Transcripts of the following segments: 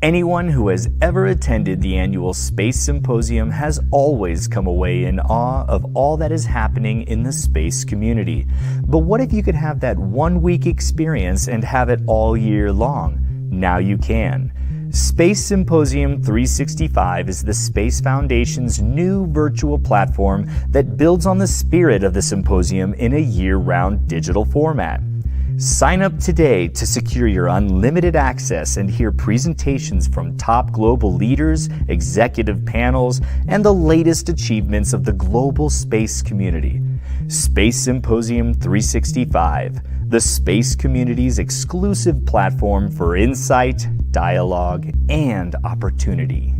Anyone who has ever attended the annual Space Symposium has always come away in awe of all that is happening in the space community. But what if you could have that 1 week experience and have it all year long? Now you can. Space Symposium 365 is the Space Foundation's new virtual platform that builds on the spirit of the symposium in a year-round digital format. Sign up today to secure your unlimited access and hear presentations from top global leaders, executive panels, and the latest achievements of the global space community. Space Symposium 365, the space community's exclusive platform for insight, dialogue, and opportunity.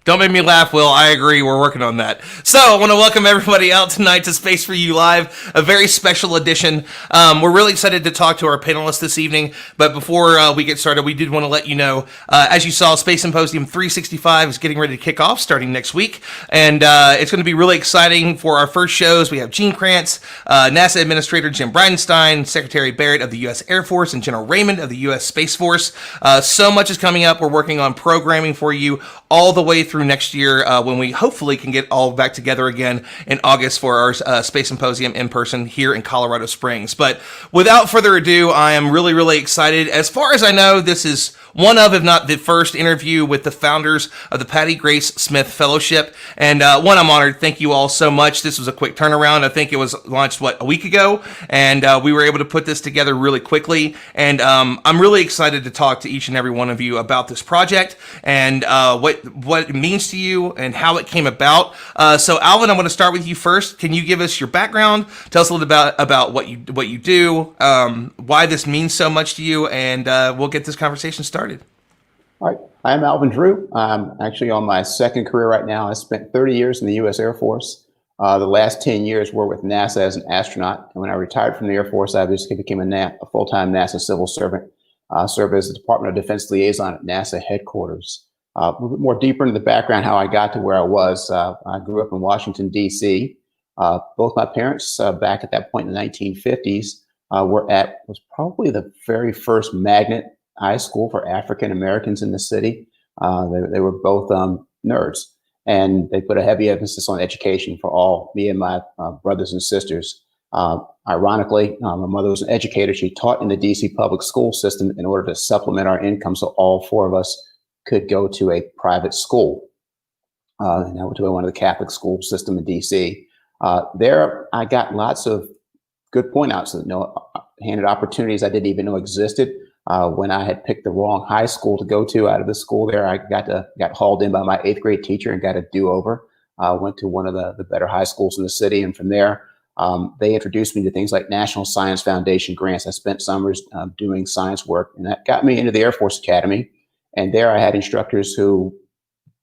Don't make me laugh, Will. I agree. We're working on that. So I want to welcome everybody out tonight to Space4U Live, a very special edition. We're really excited to talk to our panelists this evening. But before we get started, we did want to let you know, as you saw, Space Symposium 365 is getting ready to kick off starting next week. And it's going to be really exciting for our first shows. We have Gene Kranz, NASA Administrator Jim Bridenstine, Secretary Barrett of the U.S. Air Force, and General Raymond of the U.S. Space Force. So much is coming up. We're working on programming for you all the way through next year when we hopefully can get all back together again in August for our Space Symposium in person here in Colorado Springs. But without further ado, I am really, really excited. As far as I know, this is one of, if not the first interview with the founders of the Patti Grace Smith Fellowship. And one, I'm honored. Thank you all so much. This was a quick turnaround. I think it was launched, a week ago? And we were able to put this together really quickly. And I'm really excited to talk to each and every one of you about this project and what it means to you and how it came about. So Alvin, I'm going to start with you first. Can you give us your background? Tell us a little bit about what you do, why this means so much to you, and we'll get this conversation started. All right. I'm Alvin Drew. I'm actually on my second career right now. I spent 30 years in the U.S. Air Force. The last 10 years were with NASA as an astronaut. And when I retired from the Air Force, I basically became a full-time NASA civil servant. Served as the Department of Defense liaison at NASA headquarters. A little bit more deeper into the background, how I got to where I was. I grew up in Washington, D.C. Both my parents, back at that point in the 1950s, was probably the very first magnet high school for African Americans in the city. They were both nerds, and they put a heavy emphasis on education for all me and my brothers and sisters. Ironically, my mother was an educator. She taught in the DC public school system in order to supplement our income, so all four of us could go to a private school. And I went to one of the Catholic school system in DC. There, I got lots of good point outs, handed opportunities I didn't even know existed. When I had picked the wrong high school to go to out of the school there, I got hauled in by my 8th grade teacher and got a do-over. Went to one of the better high schools in the city, and from there, they introduced me to things like National Science Foundation grants. I spent summers doing science work, and that got me into the Air Force Academy. And there I had instructors who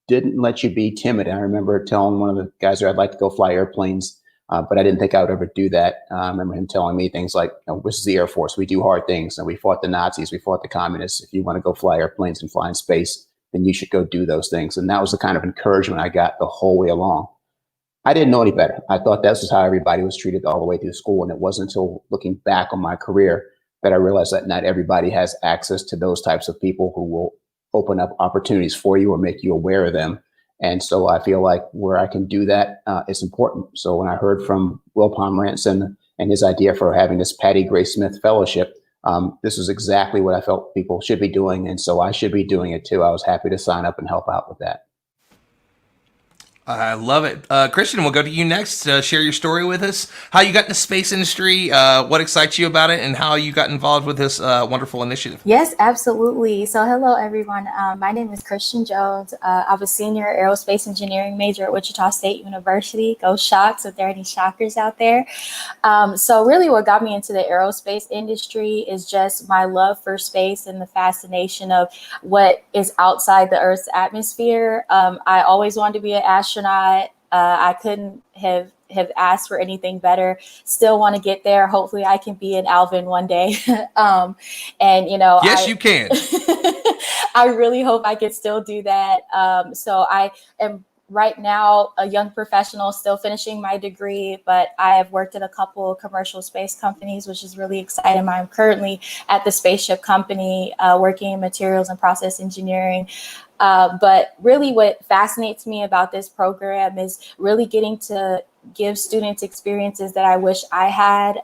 didn't let you be timid. I remember telling one of the guys there I'd like to go fly airplanes, but I didn't think I would ever do that. I remember him telling me things like, this is the Air Force. We do hard things. And we fought the Nazis. We fought the communists. If you want to go fly airplanes and fly in space, then you should go do those things. And that was the kind of encouragement I got the whole way along. I didn't know any better. I thought that's just how everybody was treated all the way through school. And it wasn't until looking back on my career that I realized that not everybody has access to those types of people who will open up opportunities for you or make you aware of them. And so I feel like where I can do that is important. So when I heard from Will Pomerantz and his idea for having this Patti Grace Smith Fellowship, this is exactly what I felt people should be doing. And so I should be doing it too. I was happy to sign up and help out with that. I love it. Khristian, we'll go to you next. Share your story with us, how you got in the space industry, what excites you about it, and how you got involved with this wonderful initiative. Yes, absolutely. So hello, everyone. My name is Khristian Jones. I'm a senior aerospace engineering major at Wichita State University. Go Shocks if there are any shockers out there. So really what got me into the aerospace industry is just my love for space and the fascination of what is outside the Earth's atmosphere. I always wanted to be an astronaut. I couldn't have asked for anything better. Still want to get there. Hopefully I can be an Alvin one day. And yes, you can. I really hope I can still do that. So I am right now a young professional still finishing my degree, but I have worked at a couple of commercial space companies, which is really exciting. I'm currently at the spaceship company working in materials and process engineering. But really what fascinates me about this program is really getting to give students experiences that I wish I had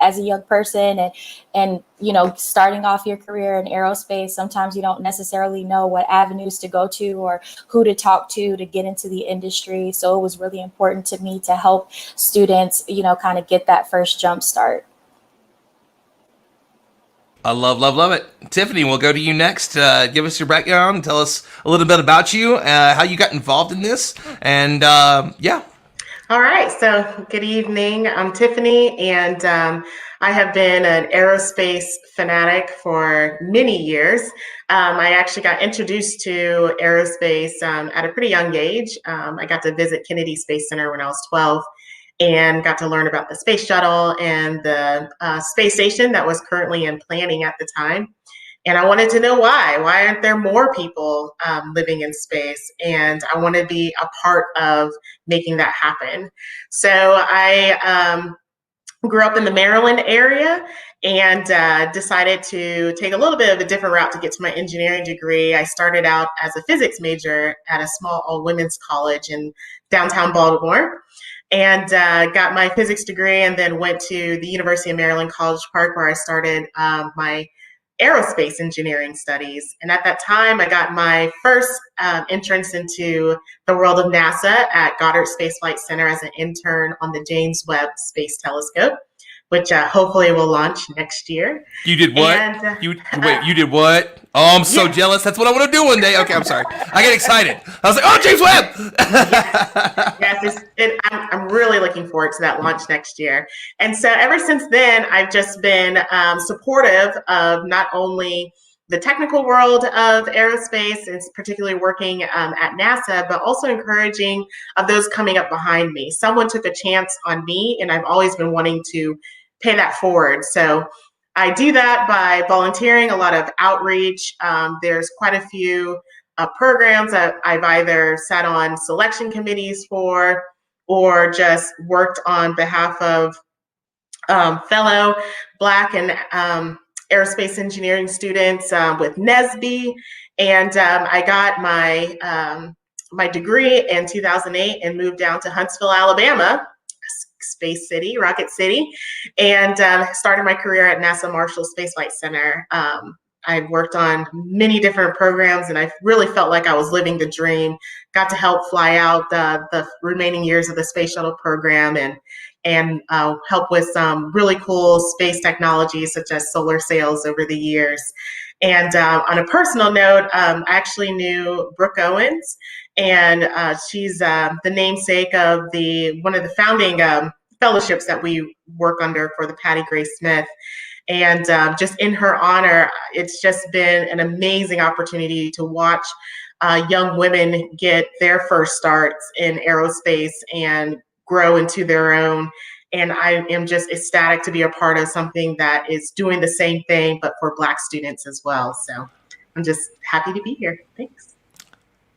as a young person. And, you know, starting off your career in aerospace, sometimes you don't necessarily know what avenues to go to or who to talk to get into the industry. So it was really important to me to help students, you know, kind of get that first jump start. I love it. Tiffany, we'll go to you next. Give us your background. Tell us a little bit about you, how you got involved in this. And yeah. All right. So good evening. I'm Tiffany, and I have been an aerospace fanatic for many years. I actually got introduced to aerospace at a pretty young age. I got to visit Kennedy Space Center when I was 12 and got to learn about the space shuttle and the space station that was currently in planning at the time. And I wanted to know why aren't there more people living in space? And I want to be a part of making that happen. So I grew up in the Maryland area and decided to take a little bit of a different route to get to my engineering degree. I started out as a physics major at a small all-women's college in downtown Baltimore, and got my physics degree, and then went to the University of Maryland, College Park, where I started my aerospace engineering studies. And at that time, I got my first entrance into the world of NASA at Goddard Space Flight Center as an intern on the James Webb Space Telescope, which hopefully will launch next year. You did what? And, you did what? Oh, I'm so jealous. That's what I want to do one day. Okay, I'm sorry. I get excited. I was like, oh, James Webb! Yes, I'm really looking forward to that launch next year. And so ever since then, I've just been supportive of not only the technical world of aerospace, and particularly working at NASA, but also encouraging of those coming up behind me. Someone took a chance on me, and I've always been wanting to pay that forward. So I do that by volunteering, a lot of outreach. There's quite a few programs that I've either sat on selection committees for or just worked on behalf of fellow Black and aerospace engineering students with NSBE. And I got my degree in 2008 and moved down to Huntsville, Alabama, Space City, Rocket City, and started my career at NASA Marshall Space Flight Center. I've worked on many different programs, and I really felt like I was living the dream. Got to help fly out the remaining years of the space shuttle program and help with some really cool space technologies such as solar sails over the years. And on a personal note, I actually knew Brooke Owens, and she's the namesake of one of the founding fellowships that we work under for the Patti Grace Smith. And just in her honor, it's just been an amazing opportunity to watch young women get their first starts in aerospace and grow into their own. And I am just ecstatic to be a part of something that is doing the same thing, but for Black students as well. So I'm just happy to be here. Thanks.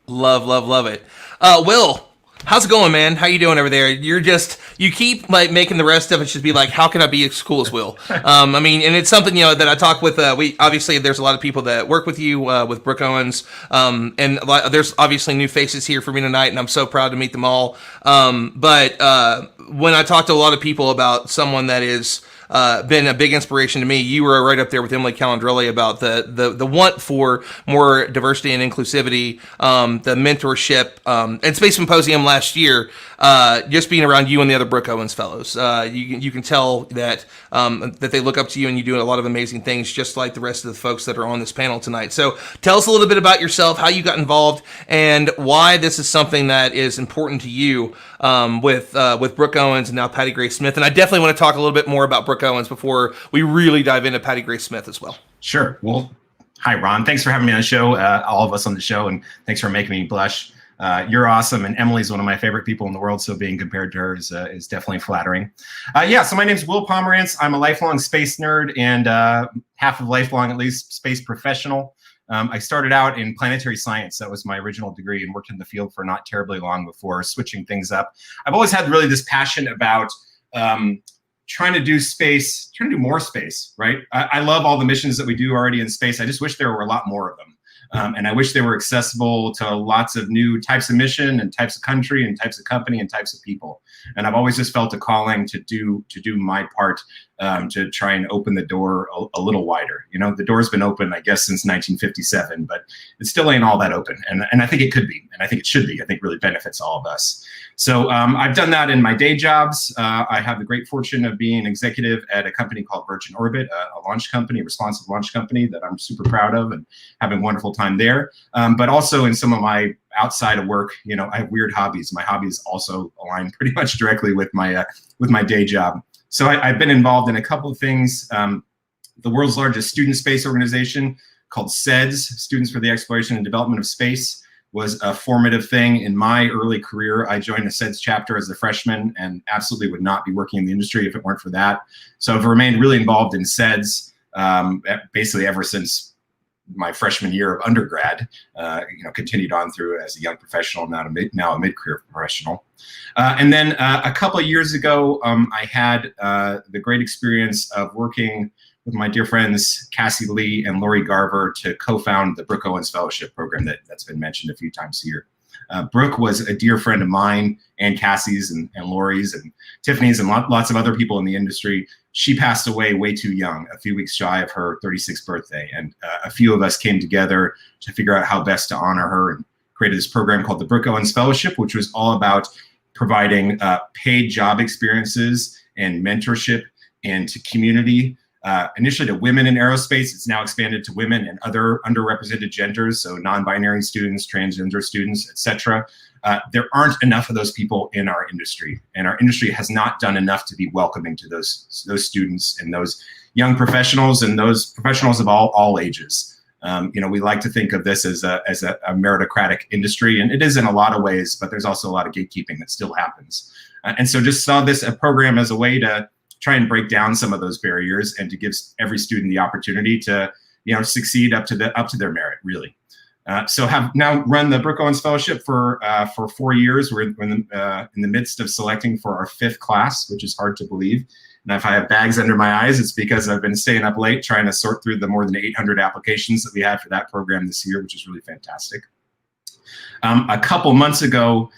Love it. Will, how's it going, man? How you doing over there? You keep like making the rest of it just be like, how can I be as cool as Will? I mean, and it's something, that I talk with, we obviously there's a lot of people that work with you, with Brooke Owens, and there's obviously new faces here for me tonight, and I'm so proud to meet them all. But when I talk to a lot of people about someone that is been a big inspiration to me, you were right up there with Emily Calandrelli about the want for more diversity and inclusivity, the mentorship, and Space Symposium last year, just being around you and the other Brooke Owens fellows. You can tell that that they look up to you, and you do a lot of amazing things, just like the rest of the folks that are on this panel tonight. So tell us a little bit about yourself, how you got involved, and why this is something that is important to you with Brooke Owens and now Patti Grace Smith. And I definitely want to talk a little bit more about Brooke Owens before we really dive into Patti Grace Smith as well. Sure. Well, hi, Ron. Thanks for having me on the show, all of us on the show, and thanks for making me blush. You're awesome, and Emily's one of my favorite people in the world, so being compared to her is definitely flattering. So my name's Will Pomerantz. I'm a lifelong space nerd and half of lifelong, at least, space professional. I started out in planetary science. That was my original degree, and worked in the field for not terribly long before switching things up. I've always had really this passion about trying to do space, trying to do more space, right? I love all the missions that we do already in space. I just wish there were a lot more of them. And I wish they were accessible to lots of new types of mission and types of country and types of company and types of people. And I've always just felt a calling to do my part to try and open the door a little wider. You know, the door's been open, I guess, since 1957, but it still ain't all that open. And I think it could be, and I think it should be. I think it really benefits all of us. So I've done that in my day jobs. I have the great fortune of being an executive at a company called Virgin Orbit, a launch company, a responsive launch company that I'm super proud of and having a wonderful time there. But also in some of my outside of work, you know, I have weird hobbies. My hobbies also align pretty much directly with my day job. So I've been involved in a couple of things. The world's largest student space organization called SEDS, Students for the Exploration and Development of Space, was a formative thing in my early career. I joined the SEDS chapter as a freshman and absolutely would not be working in the industry if it weren't for that. So I've remained really involved in SEDS basically ever since my freshman year of undergrad, you know, continued on through as a young professional, now a mid-career professional. And then a couple of years ago, I had the great experience of working with my dear friends, Cassie Lee and Lori Garver, to co-found the Brooke Owens Fellowship program that's been mentioned a few times here. Brooke was a dear friend of mine, and Cassie's and Lori's and Tiffany's and lots of other people in the industry. She passed away way too young, a few weeks shy of her 36th birthday. And a few of us came together to figure out how best to honor her and created this program called the Brooke Owens Fellowship, which was all about providing paid job experiences and mentorship and to community, initially to women in aerospace. It's now expanded to women and other underrepresented genders, so non-binary students, transgender students, etc. There aren't enough of those people in our industry, and our industry has not done enough to be welcoming to those students and those young professionals and those professionals of all ages. You know, we like to think of this as a meritocratic industry, and it is in a lot of ways, but there's also a lot of gatekeeping that still happens. And so just saw this program as a way to try and break down some of those barriers and to give every student the opportunity to, you know, succeed up to their merit, really. So have now run the Brooke Owens Fellowship for 4 years. We're in the midst of selecting for our 5th class, which is hard to believe. And if I have bags under my eyes, it's because I've been staying up late trying to sort through the more than 800 applications that we had for that program this year, which is really fantastic. A couple months ago,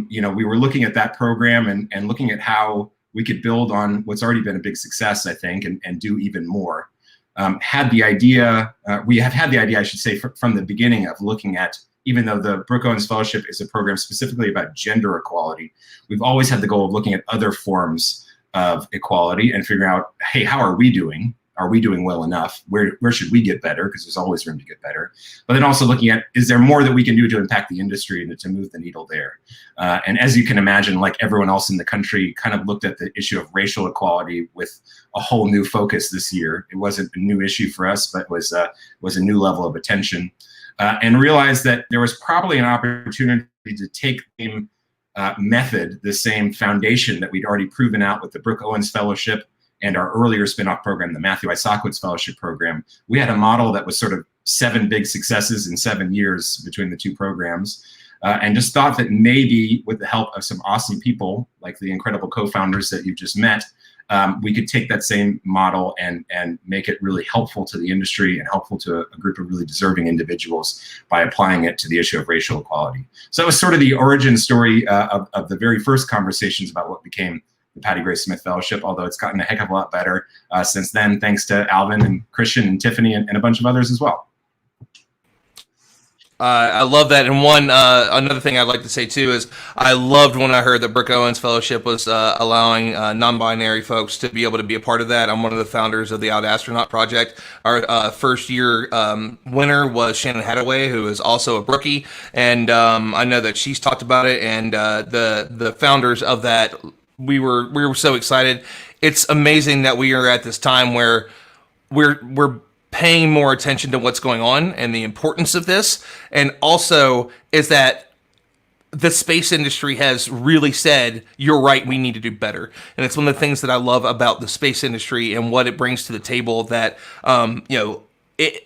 you know, we were looking at that program and looking at how we could build on what's already been a big success, I think, and do even more. We have had the idea, I should say, from the beginning of looking at, even though the Brooke Owens Fellowship is a program specifically about gender equality, we've always had the goal of looking at other forms of equality and figuring out, hey, how are we doing? Are we doing well enough? Where should we get better? Because there's always room to get better. But then also looking at, is there more that we can do to impact the industry and to move the needle there? And as you can imagine, like everyone else in the country, kind of looked at the issue of racial equality with a whole new focus this year. It wasn't a new issue for us, but was a new level of attention. And realized that there was probably an opportunity to take the method, the same foundation that we'd already proven out with the Brooke Owens Fellowship and our earlier spin-off program, the Matthew Isakowitz Fellowship Program. We had a model that was sort of 7 big successes in 7 years between the two programs, and just thought that maybe with the help of some awesome people, like the incredible co-founders that you've just met, we could take that same model and make it really helpful to the industry and helpful to a group of really deserving individuals by applying it to the issue of racial equality. So that was sort of the origin story of the very first conversations about what became the Patti Grace Smith Fellowship, although it's gotten a heck of a lot better since then, thanks to Alvin and Khristian and Tiffany and a bunch of others as well. I love that. And another thing I'd like to say too is I loved when I heard that Brooke Owens Fellowship was allowing non-binary folks to be able to be a part of that. I'm one of the founders of the Out Astronaut Project. Our first year winner was Shannon Hadaway, who is also a Brookie, and I know that she's talked about it. And the founders of that, we were so excited. It's amazing that we are at this time where we're paying more attention to what's going on and the importance of this, and also is that the space industry has really said, you're right, we need to do better. And it's one of the things that I love about the space industry and what it brings to the table, that you know,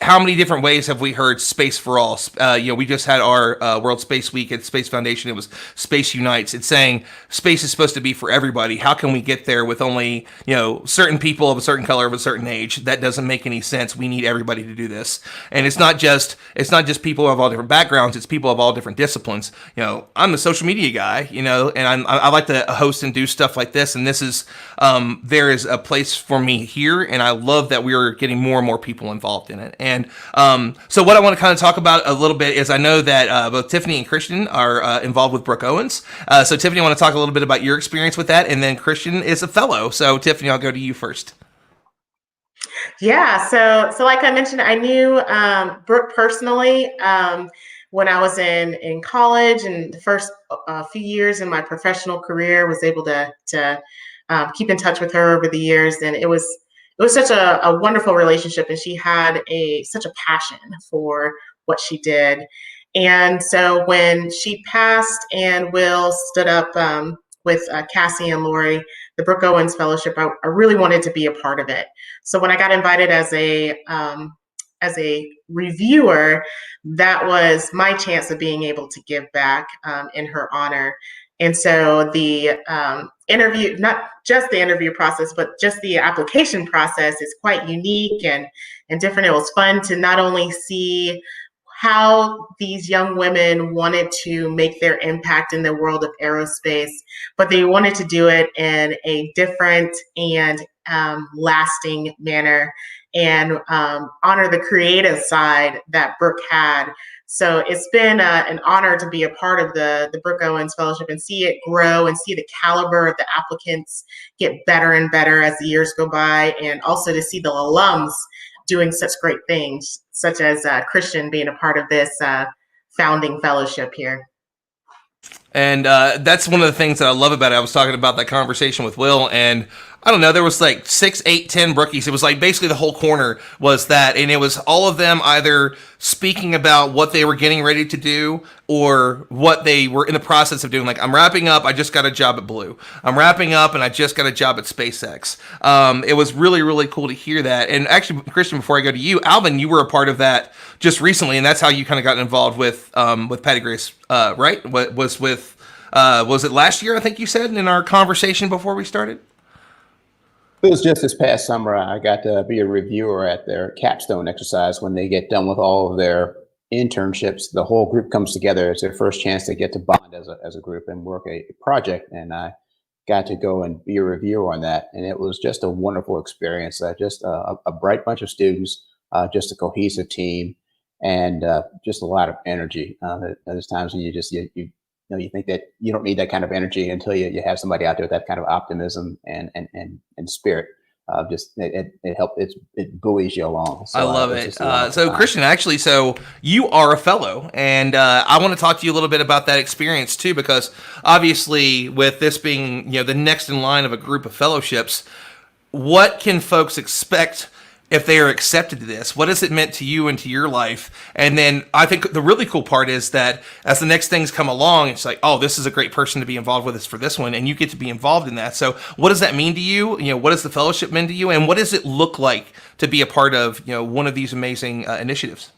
how many different ways have we heard space for all? We just had our World Space Week at Space Foundation. It was Space Unites. It's saying space is supposed to be for everybody. How can we get there with only, certain people of a certain color of a certain age? That doesn't make any sense. We need everybody to do this. And it's not just people of all different backgrounds. It's people of all different disciplines. I'm a social media guy, and I like to host and do stuff like this. And this is, there is a place for me here. And I love that we are getting more and more people involved in it. And so what I want to kind of talk about a little bit is I know that both Tiffany and Khristian are involved with Brooke Owens. So Tiffany, I want to talk a little bit about your experience with that, and then Khristian is a fellow. So Tiffany, I'll go to you first. Yeah, so like I mentioned, I knew Brooke personally when I was in college, and the first few years in my professional career, was able to keep in touch with her over the years, and it was such a wonderful relationship, and she had such a passion for what she did. And so when she passed and Will stood up with Cassie and Lori, the Brooke Owens Fellowship, I really wanted to be a part of it. So when I got invited as a reviewer, that was my chance of being able to give back in her honor. And so the interview, not just the interview process, but just the application process is quite unique and different. It was fun to not only see how these young women wanted to make their impact in the world of aerospace, but they wanted to do it in a different and lasting manner, and honor the creative side that Brooke had. So it's been an honor to be a part of the Brooke Owens Fellowship and see it grow and see the caliber of the applicants get better and better as the years go by, and also to see the alums doing such great things, such as Khristian being a part of this founding fellowship here. And that's one of the things that I love about it. I was talking about that conversation with Will, and I don't know, there was like 6, 8, 10 brookies. It was like basically the whole corner was that, and it was all of them either speaking about what they were getting ready to do or what they were in the process of doing. Like, I'm wrapping up, I just got a job at Blue. I'm wrapping up, and I just got a job at SpaceX. It was really, really cool to hear that. And actually, Khristian, before I go to you, Alvin, you were a part of that just recently, and that's how you kind of got involved with Patti Grace, right? Was it last year, I think you said, in our conversation before we started? It was just this past summer. I got to be a reviewer at their capstone exercise when they get done with all of their internships. The whole group comes together. It's their first chance to get to bond as a group and work a project. And I got to go and be a reviewer on that. And it was just a wonderful experience. Just a bright bunch of students, just a cohesive team, and just a lot of energy. There's times when you think that you don't need that kind of energy until you have somebody out there with that kind of optimism and spirit. It helps. It buoys you along. So, I love it. So Khristian, actually, so you are a fellow, and I want to talk to you a little bit about that experience too, because obviously with this being the next in line of a group of fellowships, what can folks expect if they are accepted to this? What has it meant to you and to your life? And then I think the really cool part is that as the next things come along, it's like, oh, this is a great person to be involved with us for this one, and you get to be involved in that. So what does that mean to you? What does the fellowship mean to you? And what does it look like to be a part of, one of these amazing initiatives?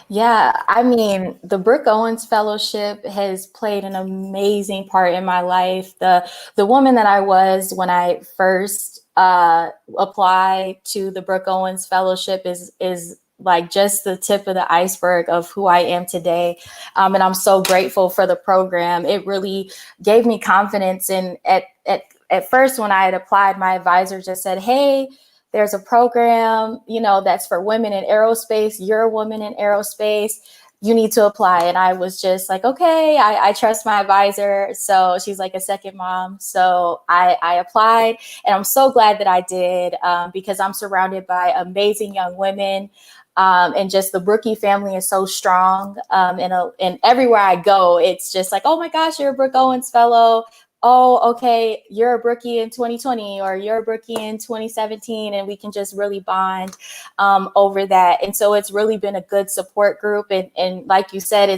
Yeah, I mean, the Brooke Owens Fellowship has played an amazing part in my life. The woman that I was when I first apply to the Brooke Owens Fellowship is like just the tip of the iceberg of who I am today. And I'm so grateful for the program. It really gave me confidence. And at first, when I had applied, my advisor just said, hey, there's a program, that's for women in aerospace. You're a woman in aerospace. You need to apply. And I was just like, okay, I trust my advisor. So she's like a second mom. So I applied, and I'm so glad that I did because I'm surrounded by amazing young women. And just the Brookie family is so strong. And everywhere I go, it's just like, oh my gosh, you're a Brooke Owens fellow. Oh, okay, you're a Brookie in 2020 or you're a Brookie in 2017, and we can just really bond over that. And so it's really been a good support group. And like you said,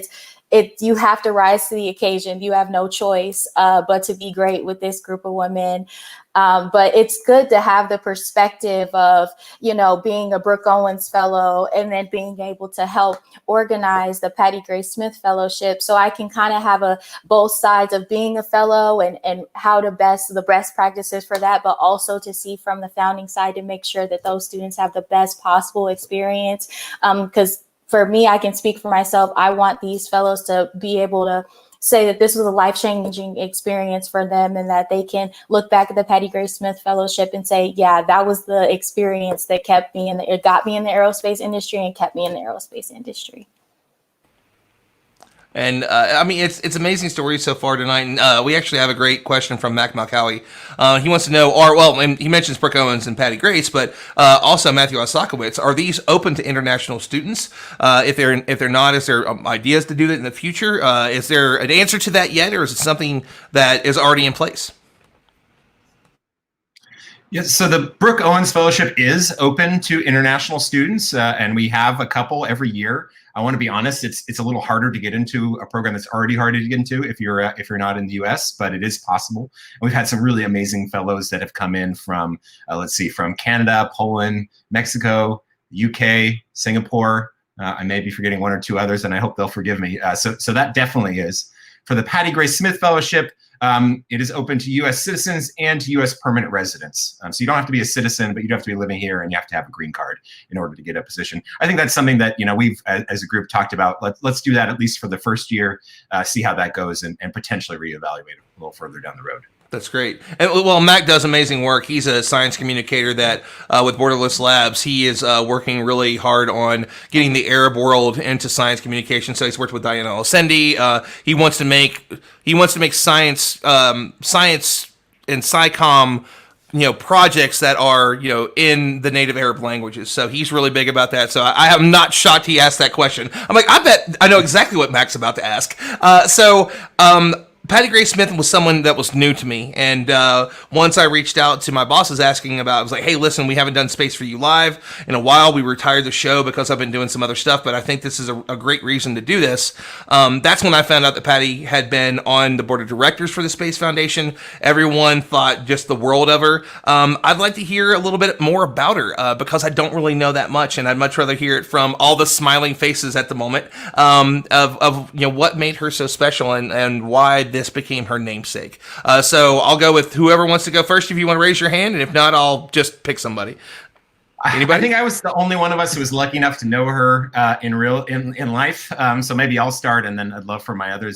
you have to rise to the occasion. You have no choice but to be great with this group of women. But it's good to have the perspective of, being a Brooke Owens Fellow and then being able to help organize the Patti Grace Smith Fellowship. So I can kind of have both sides of being a fellow and how the best practices for that, but also to see from the founding side to make sure that those students have the best possible experience. Because for me, I can speak for myself. I want these fellows to be able to say that this was a life-changing experience for them and that they can look back at the Patti Grace Smith Fellowship and say, yeah, that was the experience that it got me in the aerospace industry and kept me in the aerospace industry. And I mean, it's amazing stories so far tonight. And we actually have a great question from Mac Malkawi. He wants to know, and he mentions Brooke Owens and Patti Grace, but also Matthew Osakowicz. Are these open to international students? If they're not, is there ideas to do that in the future? Is there an answer to that yet, or is it something that is already in place? Yes, so the Brooke Owens Fellowship is open to international students, and we have a couple every year. I want to be honest; it's a little harder to get into a program that's already hard to get into if you're not in the U.S., but it is possible. And we've had some really amazing fellows that have come in from from Canada, Poland, Mexico, UK, Singapore. I may be forgetting one or two others, and I hope they'll forgive me. So that definitely is. For the Patti Grace Smith Fellowship, it is open to U.S. citizens and to U.S. permanent residents. So you don't have to be a citizen, but you do have to be living here, and you have to have a green card in order to get a position. I think that's something that we've, as a group, talked about. Let's do that at least for the first year, see how that goes, and potentially reevaluate a little further down the road. That's great. And well, Mac does amazing work. He's a science communicator that with Borderless Labs, he is working really hard on getting the Arab world into science communication. So he's worked with Diana Olsendi. He wants to make science and SciComm projects that are, in the native Arab languages. So he's really big about that. So I am not shocked he asked that question. I'm like, I bet I know exactly what Mac's about to ask. Patti Grace Smith was someone that was new to me, and once I reached out to my bosses asking about, I was like, hey, listen, we haven't done Space4U Live in a while. We retired the show because I've been doing some other stuff, but I think this is a great reason to do this. That's when I found out that Patti had been on the board of directors for the Space Foundation. Everyone thought just the world of her. I'd like to hear a little bit more about her because I don't really know that much, and I'd much rather hear it from all the smiling faces at the moment of what made her so special and why this became her namesake. So I'll go with whoever wants to go first if you want to raise your hand, and if not, I'll just pick somebody. Anybody? I think I was the only one of us who was lucky enough to know her in life. So maybe I'll start, and then I'd love for my other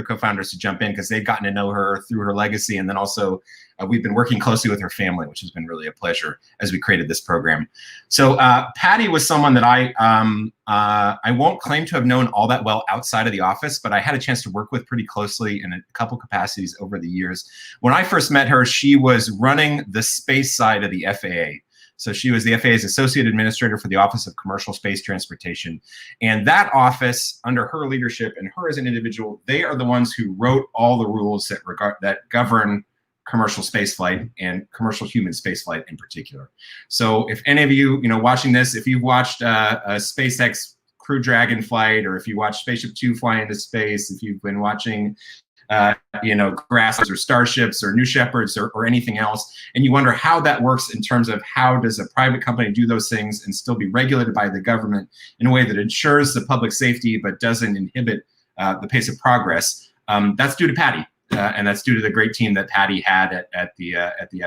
co-founders to jump in because they've gotten to know her through her legacy, and then also we've been working closely with her family, which has been really a pleasure as we created this program. So Patti was someone that I won't claim to have known all that well outside of the office, but I had a chance to work with pretty closely in a couple capacities over the years. When I first met her, she was running the space side of the FAA. So she was the FAA's Associate Administrator for the Office of Commercial Space Transportation. And that office, under her leadership and her as an individual, they are the ones who wrote all the rules that govern commercial spaceflight and commercial human spaceflight in particular. So if any of you, watching this, if you've watched a SpaceX Crew Dragon flight, or if you watch Spaceship 2 fly into space, if you've been watching Grasses or Starships or New Shepherds or anything else, and you wonder how that works in terms of how does a private company do those things and still be regulated by the government in a way that ensures the public safety but doesn't inhibit the pace of progress, that's due to Patti. And that's due to the great team that Patti had at the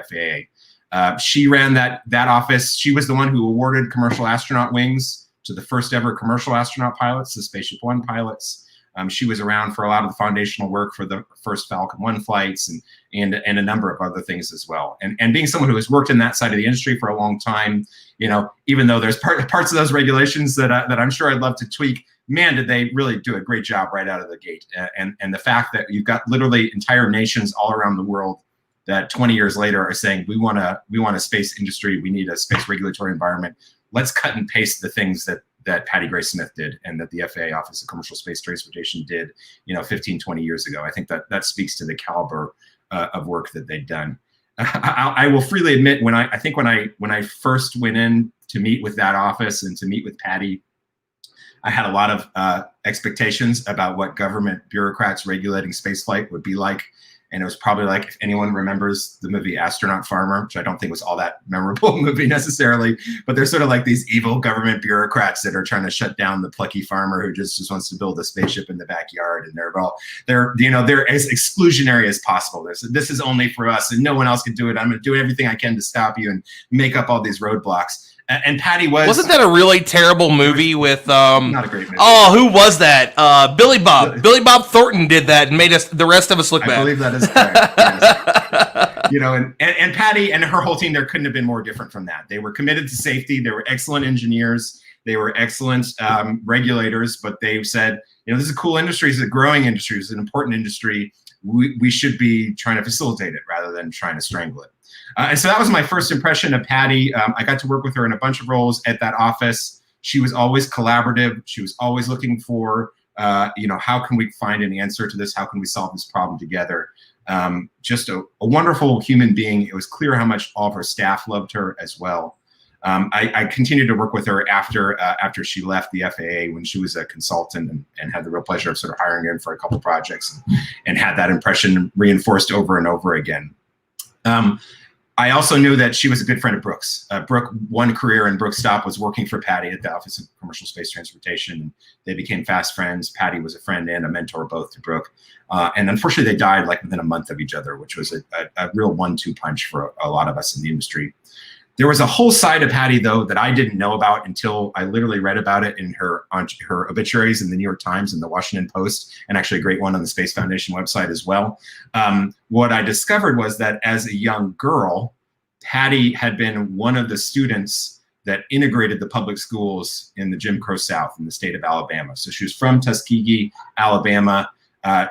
FAA. She ran that office. She was the one who awarded commercial astronaut wings to the first ever commercial astronaut pilots, the Spaceship One pilots. She was around for a lot of the foundational work for the first Falcon 1 flights and a number of other things as well. And being someone who has worked in that side of the industry for a long time, even though there's parts of those regulations that I'm sure I'd love to tweak, man, did they really do a great job right out of the gate. And the fact that you've got literally entire nations all around the world that 20 years later are saying, we want a space industry, we need a space regulatory environment. Let's cut and paste the things that Patti Grace Smith did and that the FAA Office of Commercial Space Transportation did, 15, 20 years ago. I think that speaks to the caliber of work that they've done. I will freely admit when I first went in to meet with that office and to meet with Patti, I had a lot of expectations about what government bureaucrats regulating spaceflight would be like. And it was probably like, if anyone remembers the movie Astronaut Farmer, which I don't think was all that memorable movie necessarily, but they're sort of like these evil government bureaucrats that are trying to shut down the plucky farmer who just wants to build a spaceship in the backyard. And they're as exclusionary as possible. This is only for us and no one else can do it. I'm going to do everything I can to stop you and make up all these roadblocks. And Patti wasn't that a really terrible movie with not a great movie. Oh, who was that? Billy Bob Thornton did that and made the rest of us look bad. I believe that is correct. Yes. And Patti and her whole team, there couldn't have been more different from that. They were committed to safety. They were excellent engineers. They were excellent regulators, but they said, this is a cool industry. It's a growing industry. It's an important industry. We should be trying to facilitate it rather than trying to strangle it. And so that was my first impression of Patti. I got to work with her in a bunch of roles at that office. She was always collaborative. She was always looking for, how can we find an answer to this? How can we solve this problem together? Just a wonderful human being. It was clear how much all of her staff loved her as well. I continued to work with her after she left the FAA when she was a consultant and had the real pleasure of sort of hiring her in for a couple projects and had that impression reinforced over and over again. I also knew that she was a good friend of Brooks. Brooke, one career in Brooks Stop was working for Patti at the Office of Commercial Space Transportation. They became fast friends. Patti was a friend and a mentor both to Brooke. And unfortunately, they died like within a month of each other, which was a real 1-2 punch for a lot of us in the industry. There was a whole side of Patti, though, that I didn't know about until I literally read about it in her obituaries in the New York Times and the Washington Post, and actually a great one on the Space Foundation website as well. What I discovered was that as a young girl, Patti had been one of the students that integrated the public schools in the Jim Crow South in the state of Alabama. So she was from Tuskegee, Alabama.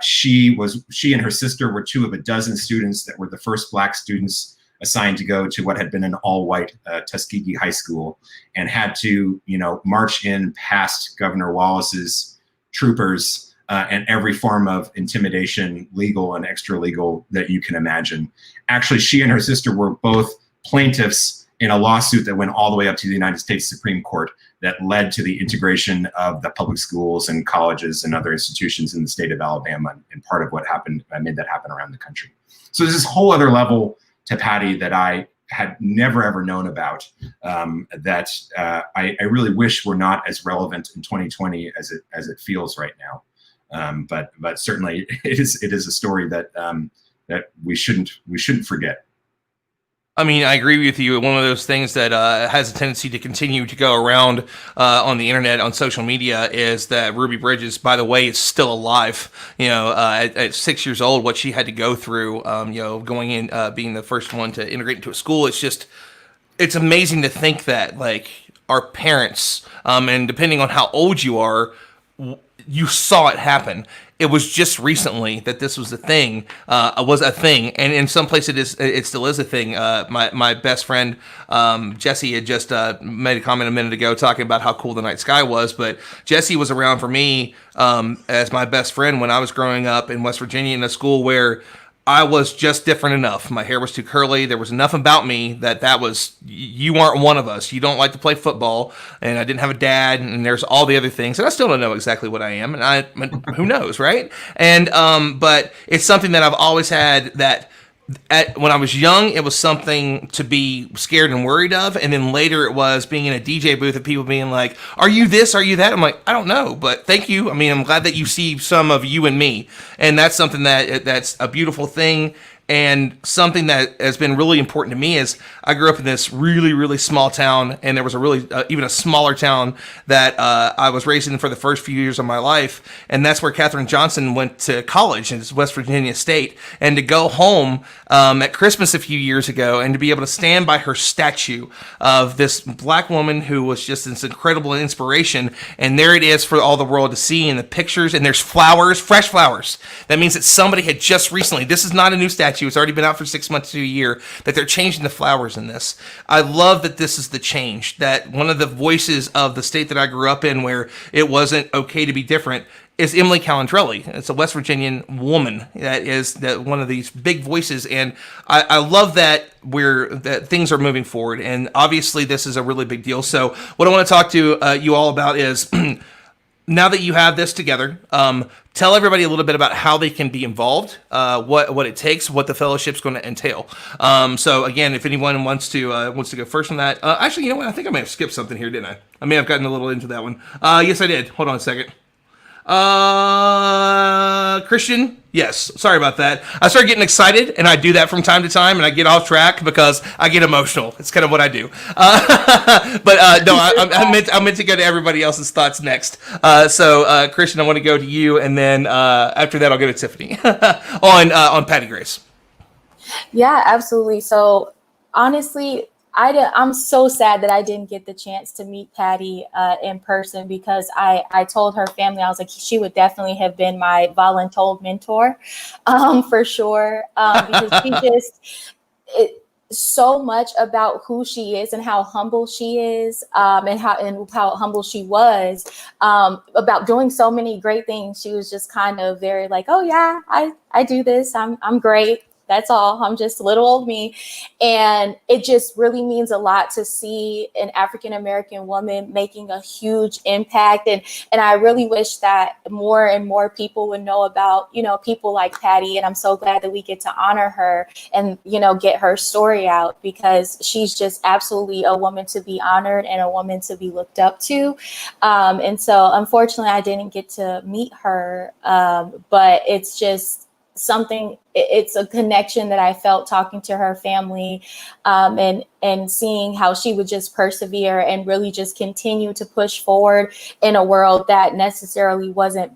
She and her sister were 2 of a dozen students that were the first Black students assigned to go to what had been an all-white Tuskegee high school, and had to, march in past Governor Wallace's troopers and every form of intimidation, legal and extra-legal, that you can imagine. Actually, she and her sister were both plaintiffs in a lawsuit that went all the way up to the United States Supreme Court that led to the integration of the public schools and colleges and other institutions in the state of Alabama, and part of what happened, made that happen around the country. So there's this whole other level to Patti that I had never ever known about, that I really wish were not as relevant in 2020 as it feels right now. But certainly it is a story that we shouldn't forget. I mean, I agree with you. One of those things that has a tendency to continue to go around on the internet, on social media, is that Ruby Bridges, by the way, is still alive. At 6 years old, what she had to go through, going in, being the first one to integrate into a school. It's amazing to think that, like, our parents, and depending on how old you are, you saw it happen. It was just recently that this was a thing, and in some places it still is a thing. My best friend Jesse had just made a comment a minute ago talking about how cool the night sky was, but Jesse was around for me as my best friend when I was growing up in West Virginia in a school where I was just different enough. My hair was too curly. There was enough about me that was, you aren't one of us. You don't like to play football, and I didn't have a dad, and there's all the other things. And I still don't know exactly what I am, and who knows, right? And but it's something that I've always had that. When I was young, it was something to be scared and worried of, and then later it was being in a DJ booth and people being like, "Are you this? Are you that?" I'm like, "I don't know, but thank you. I mean, I'm glad that you see some of you and me," and that's something that's a beautiful thing. And something that has been really important to me is I grew up in this really, really small town, and there was a really, even a smaller town that I was raised in for the first few years of my life, and that's where Katherine Johnson went to college, in West Virginia State. And to go home at Christmas a few years ago and to be able to stand by her statue of this Black woman who was just this incredible inspiration, and there it is for all the world to see in the pictures, and there's flowers, fresh flowers. That means that somebody had just recently, this is not a new statue, it's already been out for 6 months to a year, that they're changing the flowers in this. I love that this is the change, that one of the voices of the state that I grew up in where it wasn't okay to be different is Emily Calandrelli. It's a West Virginian woman that is one of these big voices, and I love that that things are moving forward, and obviously this is a really big deal. So what I want to talk to you all about is now that you have this together, tell everybody a little bit about how they can be involved, what it takes, what the fellowship's going to entail. So again, if anyone wants to go first on that, actually, you know what? I think I may have skipped something here, didn't I? I may have gotten a little into that one. Yes, I did. Hold on a second. Khristian, yes. Sorry about that. I started getting excited, and I do that from time to time, and I get off track because I get emotional. It's kind of what I do. But no, I meant to go to everybody else's thoughts next. So Khristian, I want to go to you, and then after that, I'll go to Tiffany on Patti Grace. Yeah, absolutely. So honestly, I'm so sad that I didn't get the chance to meet Patti in person, because I told her family, I was like, she would definitely have been my voluntold mentor for sure. Because she just, so much about who she is and how humble she is, and how humble she was, about doing so many great things. She was just kind of very like, oh yeah, I do this. I'm great. That's all. I'm just little old me. And it just really means a lot to see an African-American woman making a huge impact. And I really wish that more and more people would know about, people like Patti. And I'm so glad that we get to honor her and, get her story out, because she's just absolutely a woman to be honored and a woman to be looked up to. And so unfortunately, I didn't get to meet her, but it's just it's a connection that I felt talking to her family, and seeing how she would just persevere and really just continue to push forward in a world that necessarily wasn't,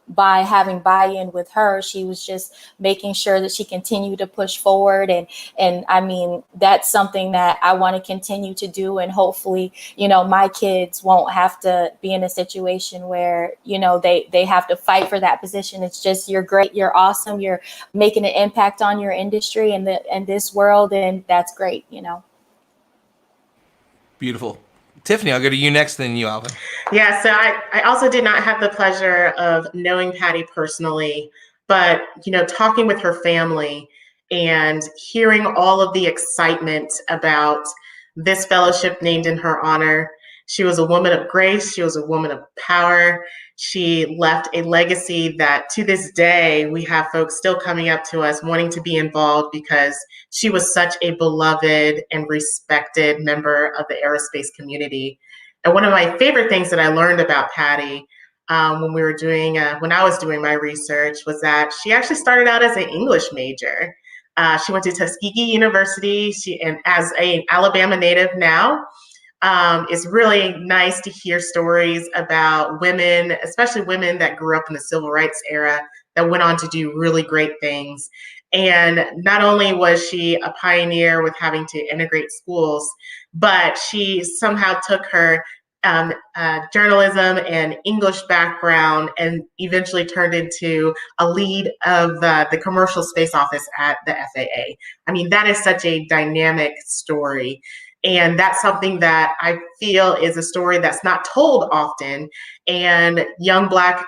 by having buy-in with her. She was just making sure that she continued to push forward. And I mean, that's something that I want to continue to do. And hopefully, my kids won't have to be in a situation where, they have to fight for that position. It's just, you're great, you're awesome, you're making an impact on your industry and this world. And that's great, Beautiful. Tiffany, I'll go to you next, then you, Alvin. Yeah, so I also did not have the pleasure of knowing Patti personally, but, talking with her family and hearing all of the excitement about this fellowship named in her honor. She was a woman of grace. She was a woman of power. She left a legacy that to this day, we have folks still coming up to us wanting to be involved, because she was such a beloved and respected member of the aerospace community. And one of my favorite things that I learned about Patti when I was doing my research, was that she actually started out as an English major. She went to Tuskegee University. And as an Alabama native now, it's really nice to hear stories about women, especially women that grew up in the civil rights era, that went on to do really great things. And not only was she a pioneer with having to integrate schools, but she somehow took her journalism and English background and eventually turned into a lead of the commercial space office at the FAA. I mean, that is such a dynamic story. And that's something that I feel is a story that's not told often. And young Black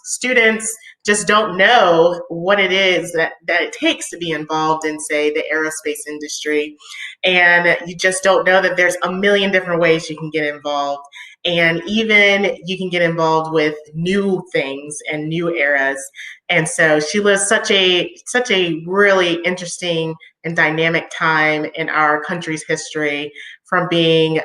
students just don't know what it is that it takes to be involved in, say, the aerospace industry. And you just don't know that there's a million different ways you can get involved. And even you can get involved with new things and new eras. And so she lives such a really interesting and dynamic time in our country's history, from being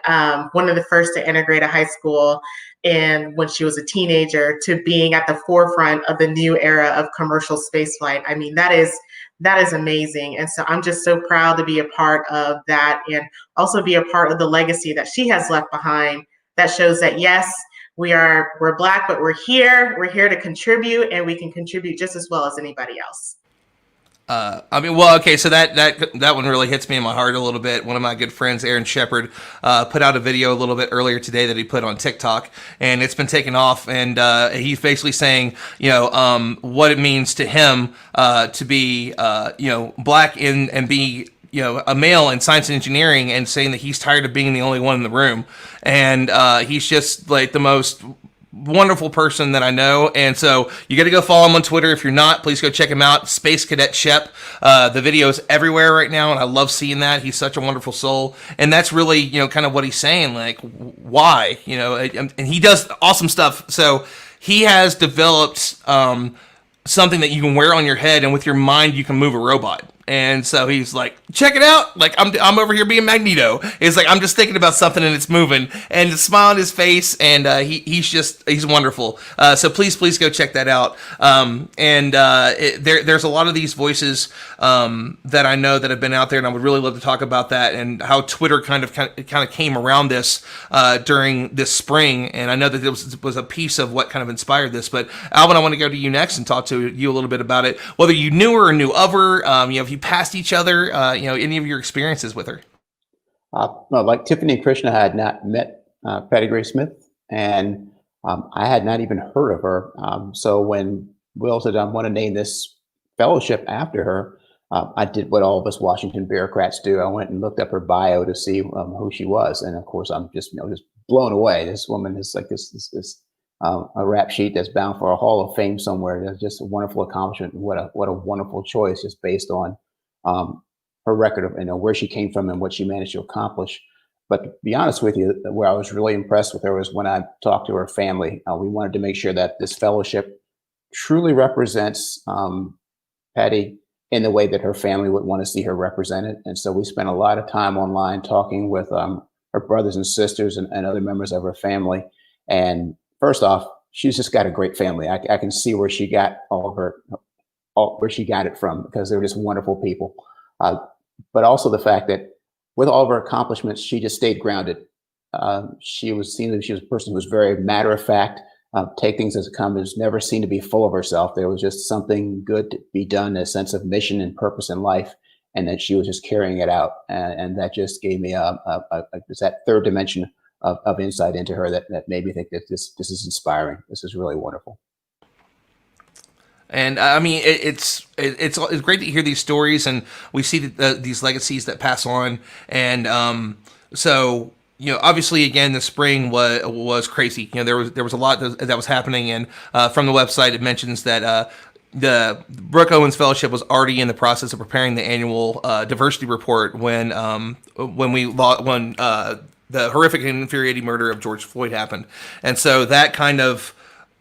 one of the first to integrate a high school and when she was a teenager, to being at the forefront of the new era of commercial spaceflight. I mean, that is amazing. And so I'm just so proud to be a part of that, and also be a part of the legacy that she has left behind, that shows that, yes, we're Black, but we're here to contribute, and we can contribute just as well as anybody else. Okay, so that one really hits me in my heart a little bit. One of my good friends, Aaron Shepard, put out a video a little bit earlier today that he put on TikTok, and it's been taken off. And he's basically saying, what it means to him to be, Black and be, a male in science and engineering, and saying that he's tired of being the only one in the room. And he's just like the most wonderful person that I know. And so you got to go follow him on Twitter. If you're not, please go check him out. Space Cadet Shep. The video is everywhere right now, and I love seeing that. He's such a wonderful soul. And that's really, you know, kind of what he's saying, like, why, you know, and he does awesome stuff. So he has developed something that you can wear on your head, and with your mind, you can move a robot. And so he's like, check it out. Like, I'm over here being Magneto. It's like, I'm just thinking about something and it's moving, and the smile on his face. And he's wonderful. So please go check that out. There's a lot of these voices that I know that have been out there, and I would really love to talk about that and how Twitter kind of came around this during this spring. And I know that it was a piece of what kind of inspired this. But Alvin, I want to go to you next and talk to you a little bit about it, whether you knew her or knew of her. If you passed each other, any of your experiences with her. Well, like Tiffany and Khristian, I had not met Patti Grace Smith, and I had not even heard of her. So when Will said, I want to name this fellowship after her, I did what all of us Washington bureaucrats do. I went and looked up her bio to see who she was. And of course, I'm just blown away. This woman is like this a rap sheet that's bound for a Hall of Fame somewhere. That's just a wonderful accomplishment. What a wonderful choice, just based on her record of where she came from and what she managed to accomplish. But to be honest with you, where I was really impressed with her was when I talked to her family. We wanted to make sure that this fellowship truly represents Patti in the way that her family would want to see her represented. And so we spent a lot of time online talking with her brothers and sisters and other members of her family. And first off, she's just got a great family. I can see where she got where she got it from, because they're just wonderful people. But also the fact that with all of her accomplishments, she just stayed grounded. She was a person who was very matter of fact, take things as it comes, never seemed to be full of herself. There was just something good to be done, a sense of mission and purpose in life, and that she was just carrying it out. And that just gave me just that third dimension of insight into her that made me think that this is inspiring. This is really wonderful. And I mean, it's great to hear these stories, and we see these legacies that pass on. And so, obviously, again, the spring was crazy. There was a lot that was happening, and from the website, it mentions that the Brooke Owens Fellowship was already in the process of preparing the annual diversity report when the horrific and infuriating murder of George Floyd happened. And so that kind of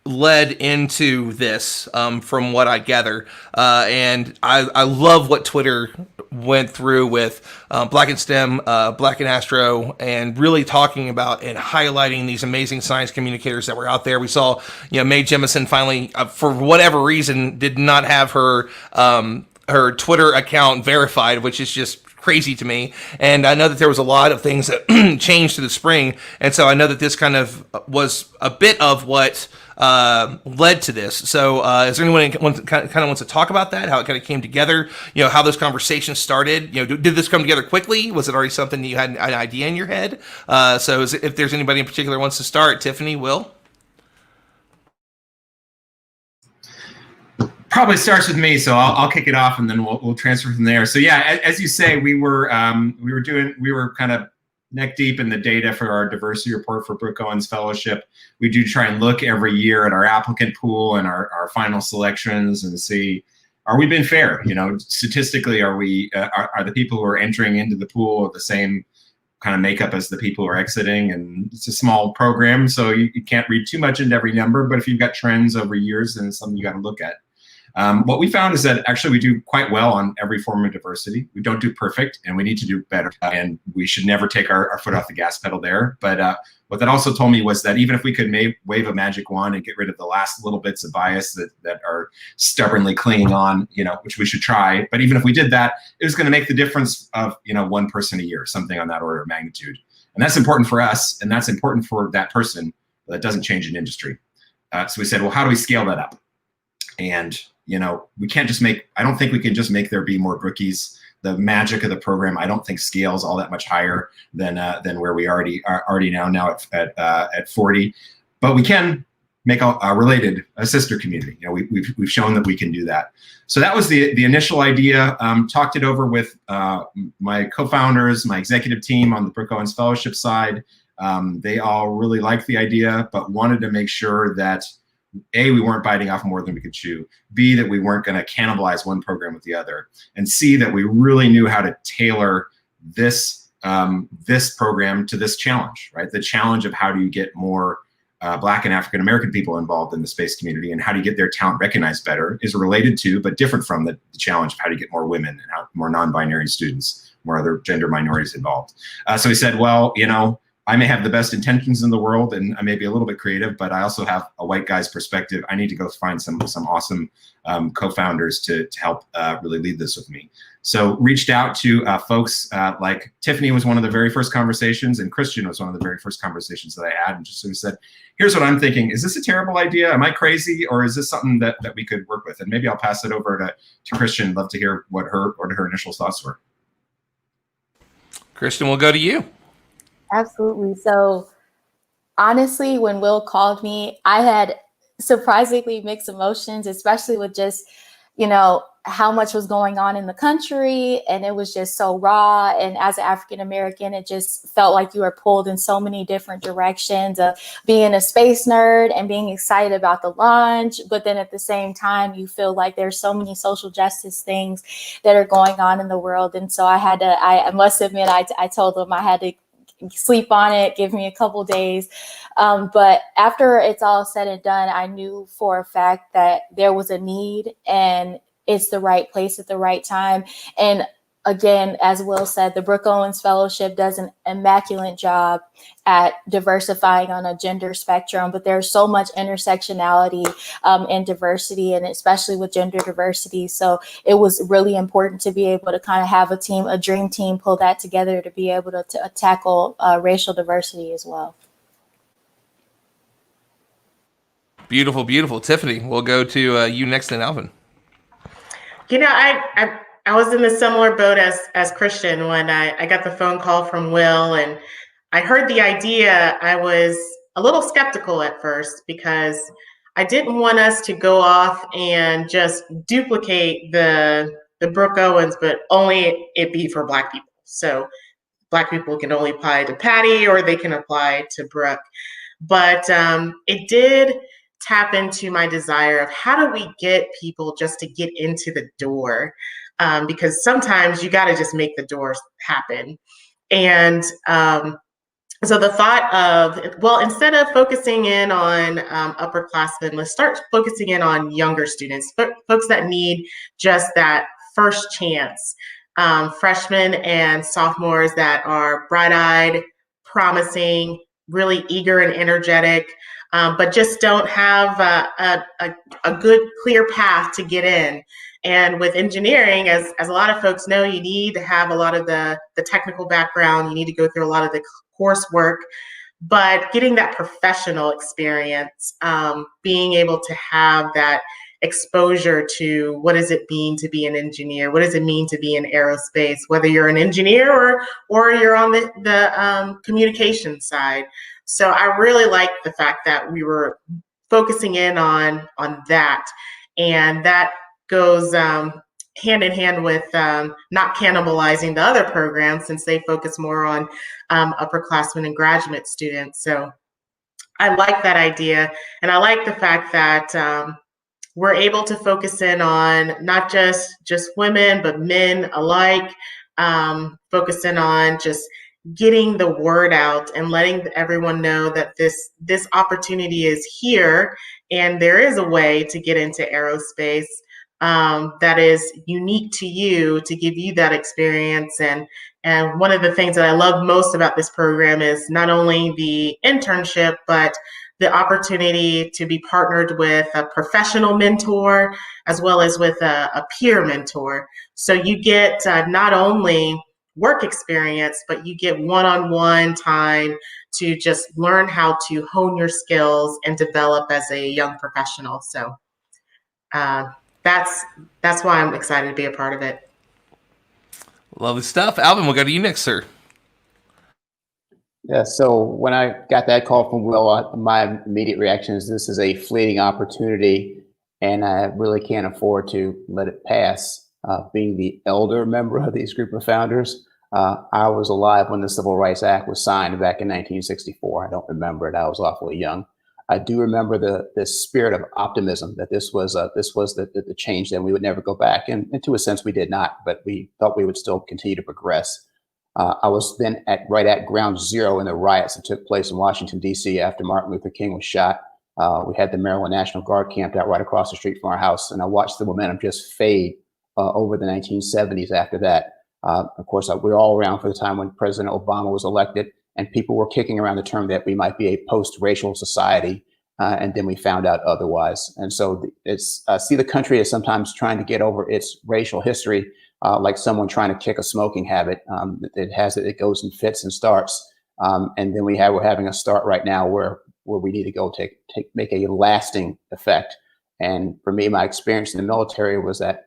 led into this, from what I gather. And I love what Twitter went through with Black in STEM, Black in Astro, and really talking about and highlighting these amazing science communicators that were out there. We saw, Mae Jemison finally, for whatever reason, did not have her Twitter account verified, which is just crazy to me. And I know that there was a lot of things that changed through the spring, and so I know that this kind of was a bit of what led to this. So is there anyone who kind of wants to talk about that, how it kind of came together, how those conversations started? Did this come together quickly? Was it already something that you had an idea in your head? So if there's anybody in particular who wants to start, Tiffany, Will? Probably starts with me, so I'll kick it off, and then we'll transfer from there. So yeah, as you say, we were kind of neck deep in the data for our diversity report for Brooke Owens Fellowship. We do try and look every year at our applicant pool and our final selections and see, are we being fair? Statistically, are the people who are entering into the pool the same kind of makeup as the people who are exiting? And it's a small program, so you can't read too much into every number, but if you've got trends over years, then it's something you got to look at. What we found is that actually we do quite well on every form of diversity. We don't do perfect, and we need to do better. And we should never take our foot off the gas pedal there. But what that also told me was that even if we could wave a magic wand and get rid of the last little bits of bias that are stubbornly clinging on, which we should try. But even if we did that, it was going to make the difference of, one person a year, something on that order of magnitude. And that's important for us, and that's important for that person, but that doesn't change an industry. So we said, well, how do we scale that up? And we can't just I don't think we can just make there be more brookies. The magic of the program, I don't think scales all that much higher than where we already now at 40. But we can make a sister community. We've shown that we can do that. So that was the initial idea. Talked it over with my co-founders, my executive team on the Brooke Owens Fellowship side. They all really liked the idea, but wanted to make sure that A, we weren't biting off more than we could chew, B, that we weren't going to cannibalize one program with the other, and C, that we really knew how to tailor this this program to this challenge, right? The challenge of how do you get more Black and African American people involved in the space community, and how do you get their talent recognized better is related to, but different from, the challenge of how do you get more women and more non-binary students, more other gender minorities involved. So we said, well, you know, I may have the best intentions in the world and I may be a little bit creative, but I also have a white guy's perspective. I need to go find some awesome co-founders to help really lead this with me. So reached out to folks like Tiffany was one of the very first conversations, and Khristian was one of the very first conversations that I had, and just sort of said, here's what I'm thinking. Is this a terrible idea? Am I crazy? Or is this something that we could work with? And maybe I'll pass it over to Khristian. Love to hear what her initial thoughts were. Khristian, we'll go to you. Absolutely. So honestly, when Will called me, I had surprisingly mixed emotions, especially with just, you know, how much was going on in the country. And it was just so raw. And as an African American, it just felt like you were pulled in so many different directions of being a space nerd and being excited about the launch. But then at the same time, you feel like there's so many social justice things that are going on in the world. And so I must admit, I told them I had to sleep on it, give me a couple days. But after it's all said and done, I knew for a fact that there was a need and it's the right place at the right time. And again, as Will said, the Brooke Owens Fellowship does an immaculate job at diversifying on a gender spectrum, but there's so much intersectionality and diversity, and especially with gender diversity. So it was really important to be able to kind of have a dream team, pull that together to be able to tackle racial diversity as well. Beautiful, beautiful. Tiffany, we'll go to you next, and Alvin. You know, I was in a similar boat as Khristian when I got the phone call from Will and I heard the idea. I was a little skeptical at first because I didn't want us to go off and just duplicate the Brooke Owens, but only it be for Black people. So Black people can only apply to Patti or they can apply to Brooke. But it did tap into my desire of how do we get people just to get into the door? Because sometimes you got to just make the doors happen. And so the thought of, well, instead of focusing in on upperclassmen, let's start focusing in on younger students, folks that need just that first chance. Freshmen and sophomores that are bright-eyed, promising, really eager and energetic, but just don't have a good, clear path to get in. And with engineering, as a lot of folks know, you need to have a lot of the technical background. You need to go through a lot of the coursework, but getting that professional experience, being able to have that exposure to what does it mean to be an engineer? What does it mean to be in aerospace, whether you're an engineer or you're on the communication side. So I really like the fact that we were focusing in on that, and that goes hand in hand with not cannibalizing the other programs since they focus more on upperclassmen and graduate students. So I like that idea, and I like the fact that we're able to focus in on not just women, but men alike, focus in on just getting the word out and letting everyone know that this opportunity is here and there is a way to get into aerospace that is unique to you, to give you that experience. And one of the things that I love most about this program is not only the internship, but the opportunity to be partnered with a professional mentor as well as with a peer mentor. So you get not only work experience, but you get one-on-one time to just learn how to hone your skills and develop as a young professional. So that's why I'm excited to be a part of it. Lovely stuff. Alvin, we'll go to you next, sir. Yeah, so when I got that call from Will, my immediate reaction is this is a fleeting opportunity and I really can't afford to let it pass. Being the elder member of these group of founders, I was alive when the Civil Rights Act was signed back in 1964. I don't remember it. I was awfully young. I do remember the spirit of optimism that this was the change, that we would never go back. And to a sense, we did not, but we thought we would still continue to progress. I was then right at ground zero in the riots that took place in Washington, D.C. after Martin Luther King was shot. We had the Maryland National Guard camped out right across the street from our house, and I watched the momentum just fade over the 1970s after that. Of course, we were all around for the time when President Obama was elected, and people were kicking around the term that we might be a post-racial society, and then we found out otherwise. And so see the country as sometimes trying to get over its racial history, like someone trying to kick a smoking habit. It goes in fits and starts, and then we're having a start right now where we need to go make a lasting effect. And for me, my experience in the military was that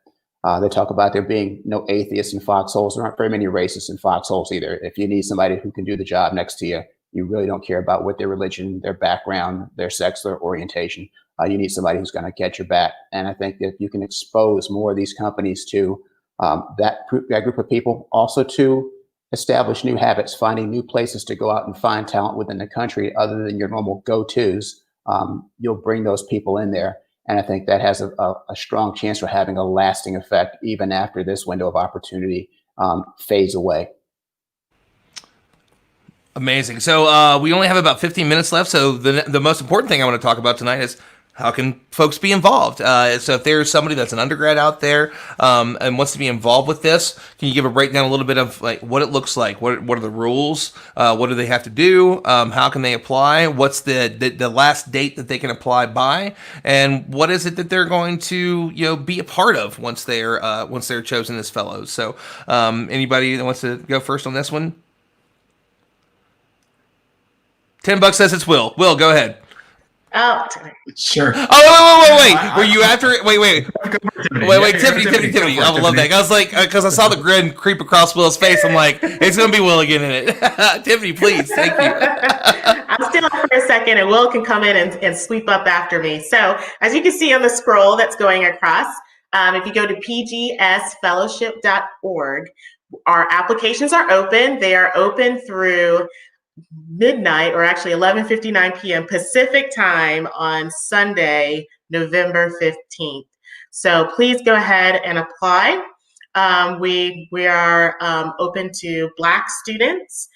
they talk about there being no atheists in foxholes. There aren't very many racists in foxholes either. If you need somebody who can do the job next to you, you really don't care about what their religion, their background, their sex, their orientation. You need somebody who's going to get your back. And I think that you can expose more of these companies to that group of people, also to establish new habits, finding new places to go out and find talent within the country other than your normal go-tos. You'll bring those people in there. And I think that has a strong chance for having a lasting effect even after this window of opportunity fades away. Amazing. So we only have about 15 minutes left. So the most important thing I want to talk about tonight is how can folks be involved? So if there's somebody that's an undergrad out there and wants to be involved with this, can you give a breakdown a little bit of like what it looks like? What are the rules? What do they have to do? How can they apply? What's the last date that they can apply by? And what is it that they're going to be a part of once they're chosen as fellows? So anybody that wants to go first on this one? $10 says it's Will. Will, go ahead. Oh, Sure. Oh, wait. Were you after it? Wait. Tiffany. I would love that. I was like, because I saw the grin creep across Will's face. I'm like, it's going to be Will again in it. Tiffany, please. Thank you. I'm still up for a second, and Will can come in and sweep up after me. So as you can see on the scroll that's going across, if you go to pgsfellowship.org, our applications are open. They are open through midnight, or actually 11:59 p.m. Pacific time on Sunday, November 15th. So please go ahead and apply. We are open to Black students.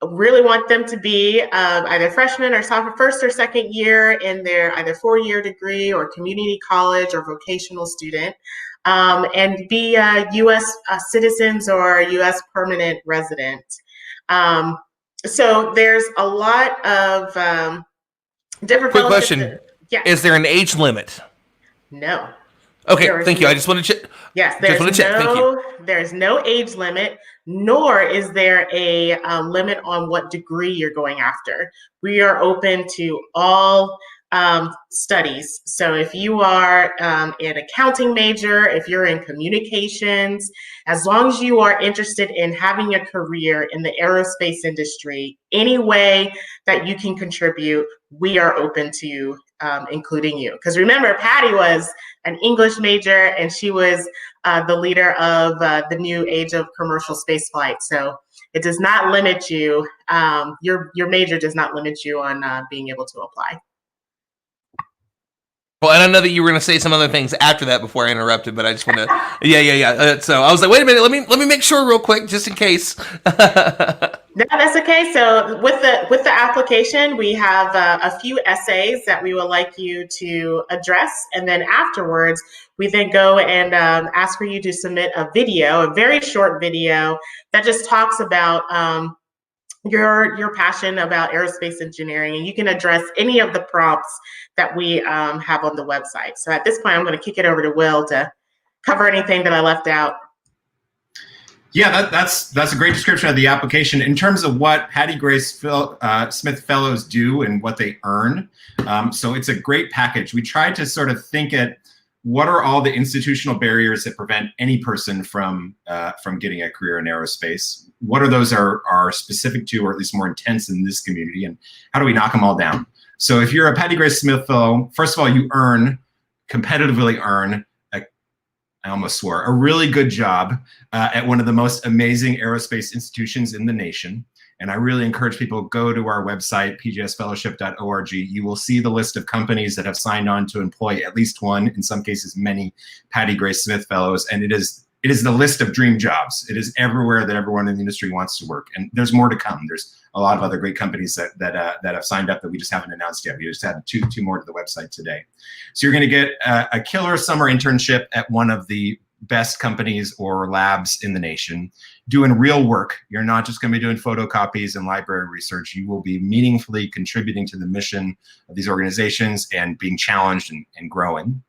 Really want them to be either freshmen or sophomore, first or second year in their either 4-year degree or community college or vocational student, and be U.S. Citizens or U.S. permanent resident. So there's a lot of different. Quick question. Yeah. Is there an age limit? No. Okay, thank you. I just want to check. Yes, there's no age limit, nor is there a limit on what degree you're going after. We are open to all studies. So if you are an accounting major, if you're in communications, as long as you are interested in having a career in the aerospace industry, any way that you can contribute, we are open to including you. Because remember, Patti was an English major, and she was the leader of the new age of commercial space flight. So it does not limit you. Your major does not limit you on being able to apply. Well, and I know that you were going to say some other things after that before I interrupted, but I just want to, yeah. So I was like, wait a minute, let me make sure real quick, just in case. No, that's okay. So with the application, we have a few essays that we would like you to address, and then afterwards, we then go and ask for you to submit a very short video that just talks about your passion about aerospace engineering, and you can address any of the prompts that we have on the website. So at this point, I'm going to kick it over to Will to cover anything that I left out. Yeah, that's a great description of the application. In terms of what Patti Grace Smith Fellows do and what they earn, so it's a great package. We tried to sort of think at what are all the institutional barriers that prevent any person from getting a career in aerospace? What are those are specific to, or at least more intense in this community, and how do we knock them all down? So if you're a Patti Grace Smith Fellow, first of all, you competitively earn I almost swore, a really good job at one of the most amazing aerospace institutions in the nation. And I really encourage people, go to our website, pgsfellowship.org. You will see the list of companies that have signed on to employ at least one, in some cases many, Patti Grace Smith Fellows. And it is the list of dream jobs. It is everywhere that everyone in the industry wants to work. And there's more to come. There's a lot of other great companies that have signed up that we just haven't announced yet. We just added two more to the website today. So you're going to get a killer summer internship at one of the best companies or labs in the nation, doing real work. You're not just going to be doing photocopies and library research. You will be meaningfully contributing to the mission of these organizations and being challenged and growing.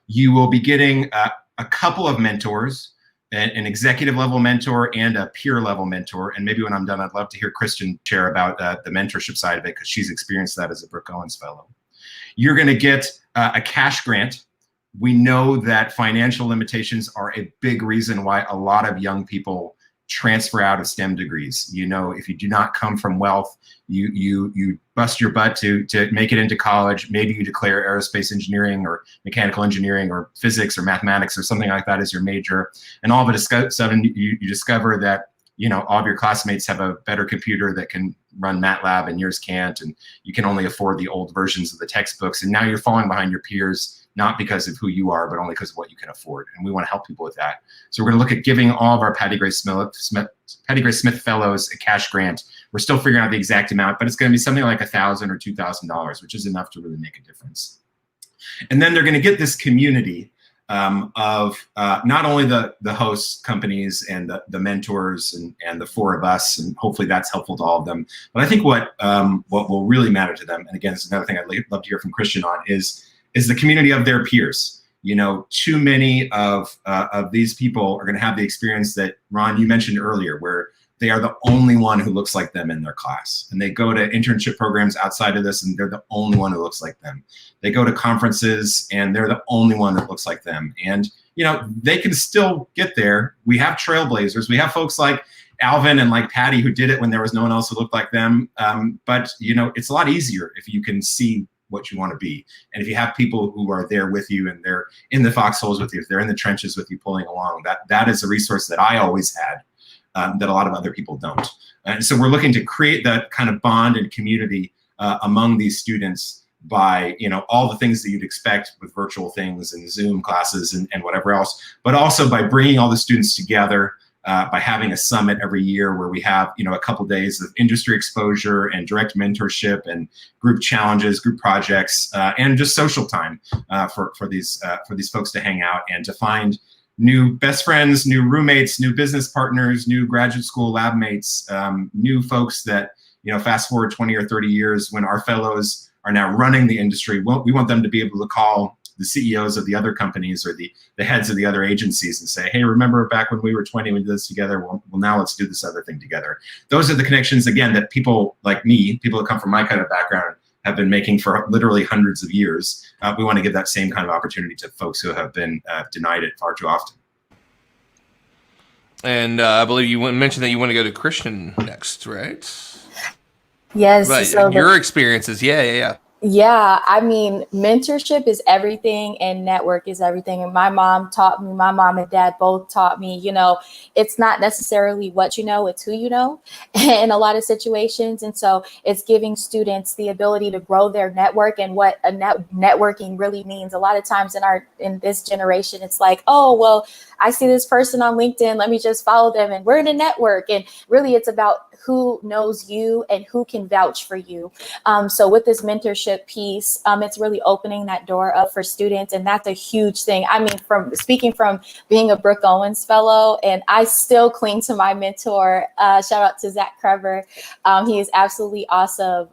You will be getting a couple of mentors, an executive level mentor and a peer level mentor. And maybe when I'm done, I'd love to hear Khristian share about the mentorship side of it, because she's experienced that as a Brooke Owens Fellow. You're going to get a cash grant. We know that financial limitations are a big reason why a lot of young people transfer out of STEM degrees. You know, if you do not come from wealth, you bust your butt to make it into college. Maybe you declare aerospace engineering or mechanical engineering or physics or mathematics or something like that as your major. And all of a sudden you discover that, you know, all of your classmates have a better computer that can run MATLAB and yours can't, and you can only afford the old versions of the textbooks. And now you're falling behind your peers, not because of who you are, but only because of what you can afford. And we want to help people with that. So we're going to look at giving all of our Patti Grace Smith Fellows a cash grant. We're still figuring out the exact amount, but it's going to be something like $1,000 or $2,000, which is enough to really make a difference. And then they're going to get this community of not only the host companies and the mentors and the four of us, and hopefully that's helpful to all of them. But I think what will really matter to them, and again, it's another thing I'd love to hear from Khristian on, is the community of their peers. You know, too many of these people are going to have the experience that, Ron, you mentioned earlier, where they are the only one who looks like them in their class. And they go to internship programs outside of this, and they're the only one who looks like them. They go to conferences, and they're the only one that looks like them. And, you know, they can still get there. We have trailblazers. We have folks like Alvin and like Patti who did it when there was no one else who looked like them. But, you know, it's a lot easier if you can see what you want to be. And if you have people who are there with you and they're in the foxholes with you, if they're in the trenches with you pulling along, that is a resource that I always had that a lot of other people don't. And so we're looking to create that kind of bond and community among these students by, you know, all the things that you'd expect with virtual things and Zoom classes and whatever else, but also by bringing all the students together, by having a summit every year where we have, you know, a couple days of industry exposure and direct mentorship and group challenges, group projects, and just social time for these folks to hang out and to find new best friends, new roommates, new business partners, new graduate school lab mates, new folks that, you know, fast forward 20 or 30 years when our fellows are now running the industry. We want them to be able to call the CEOs of the other companies or the heads of the other agencies and say, hey, remember back when we were 20, we did this together? Well, now let's do this other thing together. Those are the connections, again, that people like me, people that come from my kind of background, have been making for literally hundreds of years. We want to give that same kind of opportunity to folks who have been denied it far too often. And I believe you mentioned that you want to go to Khristian next, right? Yes. But so your experiences, yeah. Yeah, I mean, mentorship is everything and network is everything. And my mom taught me, my mom and dad both taught me, you know, it's not necessarily what you know, it's who you know in a lot of situations. And so it's giving students the ability to grow their network and what a networking really means. A lot of times in this generation, it's like, oh, well, I see this person on LinkedIn, let me just follow them and we're in a network. And really it's about who knows you and who can vouch for you. So with this mentorship piece, it's really opening that door up for students. And that's a huge thing. I mean, speaking from being a Brooke Owens Fellow, and I still cling to my mentor, shout out to Zach Krever. He is absolutely awesome.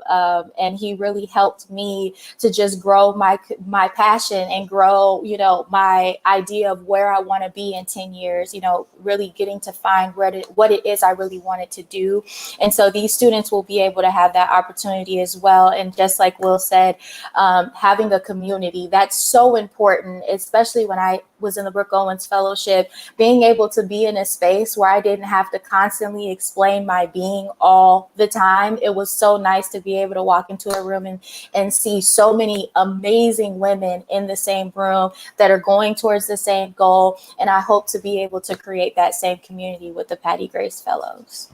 And he really helped me to just grow my passion and grow, you know, my idea of where I want to be in 10 years, you know, really getting to find what it is I really wanted to do. And so these students will be able to have that opportunity as well. And just like Will said, having a community, that's so important, especially when I was in the Brooke Owens Fellowship, being able to be in a space where I didn't have to constantly explain my being all the time. It was so nice to be able to walk into a room and see so many amazing women in the same room that are going towards the same goal. And I hope to be able to create that same community with the Patti Grace Fellows.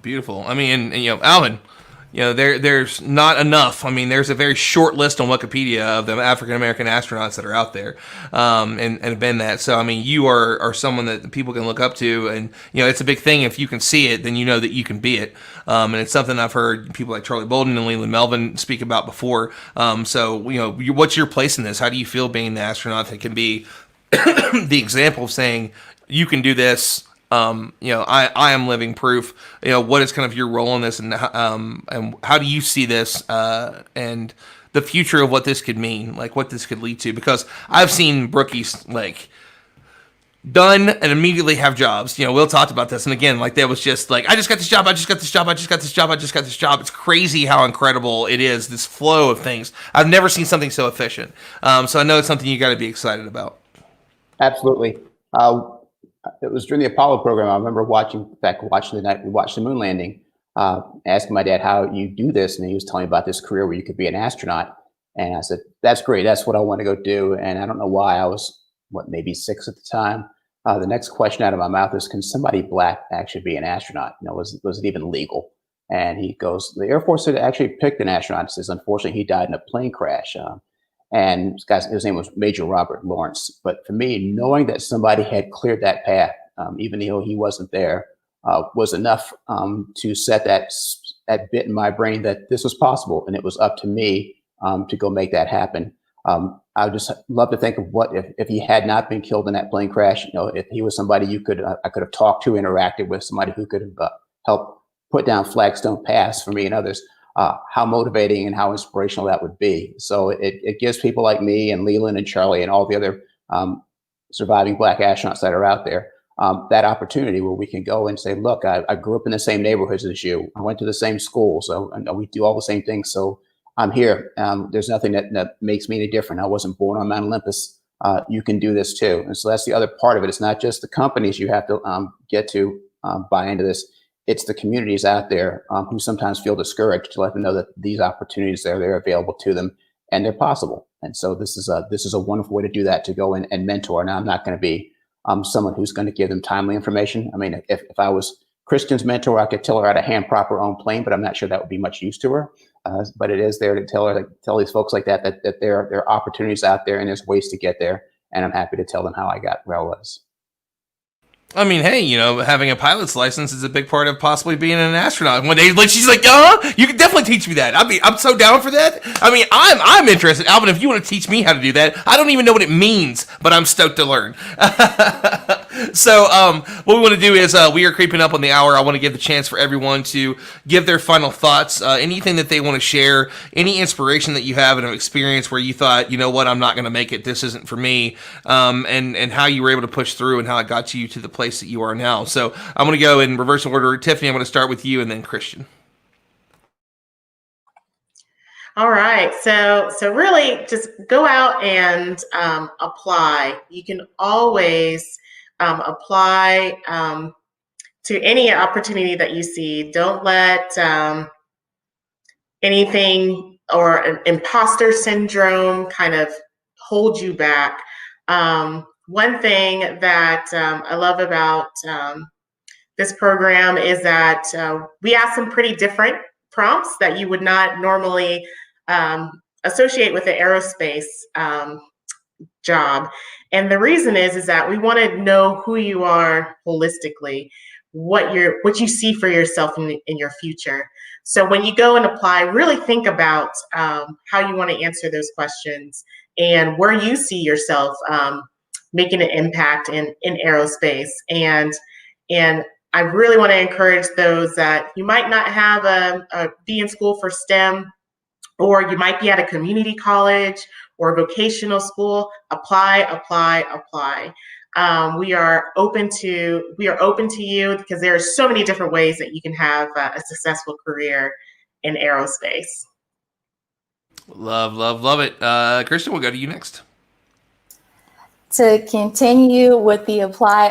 Beautiful. I mean, and Alvin, there's not enough. I mean, there's a very short list on Wikipedia of the African American astronauts that are out there, and have been that. So, I mean, you are someone that people can look up to, and it's a big thing. If you can see it, then you know that you can be it. And it's something I've heard people like Charlie Bolden and Leland Melvin speak about before. So, what's your place in this? How do you feel being the astronaut that can be the example of saying you can do this? I am living proof. What is kind of your role in this, and how do you see this, and the future of what this could mean, like what this could lead to? Because I've seen brookies like done and immediately have jobs. Will talked about this, and again, like that was just like, I just got this job, I just got this job, I just got this job, I just got this job. It's crazy how incredible it is, this flow of things. I've never seen something so efficient. So I know it's something you got to be excited about. Absolutely. It was during the Apollo program. I remember watching the night we watched the moon landing, asking my dad how you do this. And he was telling me about this career where you could be an astronaut. And I said, that's great. That's what I want to go do. And I don't know why. I was, maybe 6 at the time. The next question out of my mouth is, can somebody black actually be an astronaut? Was it even legal? And he goes, the Air Force had actually picked an astronaut. He says, unfortunately, he died in a plane crash. And his name was Major Robert Lawrence. But for me, knowing that somebody had cleared that path, even though he wasn't there, was enough to set that bit in my brain that this was possible, and it was up to me to go make that happen. I would just love to think of what if he had not been killed in that plane crash. If he was somebody I could have talked to, interacted with, somebody who could have helped put down Flagstone Pass for me and others. How motivating and how inspirational that would be. So it gives people like me and Leland and Charlie and all the other surviving black astronauts that are out there that opportunity where we can go and say, look, I grew up in the same neighborhoods as you. I went to the same school. So we do all the same things. So I'm here. There's nothing that makes me any different. I wasn't born on Mount Olympus. You can do this too. And so that's the other part of it. It's not just the companies you have to get to buy into this. It's the communities out there who sometimes feel discouraged, to let them know that these opportunities they're available to them and they're possible. And so this is a wonderful way to do that, to go in and mentor. Now, I'm not going to be someone who's going to give them timely information. I mean, if I was Khristian's mentor, I could tell her how to hand prop her own plane, but I'm not sure that would be much use to her. But it is there to tell these folks like that there are opportunities out there and there's ways to get there. And I'm happy to tell them how I got where I was. I mean, hey, having a pilot's license is a big part of possibly being an astronaut. When she's like, you can definitely teach me that. I'm so down for that. I mean, I'm interested. Alvin, if you want to teach me how to do that, I don't even know what it means, but I'm stoked to learn. So, what we want to do is, we are creeping up on the hour. I want to give the chance for everyone to give their final thoughts, anything that they want to share, any inspiration that you have in an experience where you thought, you know what, I'm not going to make it. This isn't for me. And how you were able to push through and how it got you to the place that you are now. So I'm going to go in reverse order. Tiffany, I'm going to start with you and then Khristian. All right. So really just go out and apply. You can always apply to any opportunity that you see. Don't let anything or an imposter syndrome kind of hold you back. One thing that I love about this program is that we ask some pretty different prompts that you would not normally associate with the aerospace job. And the reason is that we want to know who you are holistically, what you see for yourself in your future. So when you go and apply, really think about how you want to answer those questions and where you see yourself making an impact in aerospace. And I really want to encourage those that you might not have be in school for STEM, or you might be at a community college or vocational school. Apply. we are open to you, because there are so many different ways that you can have a successful career in aerospace. Love it. Khristian, we'll go to you next. To continue with the apply,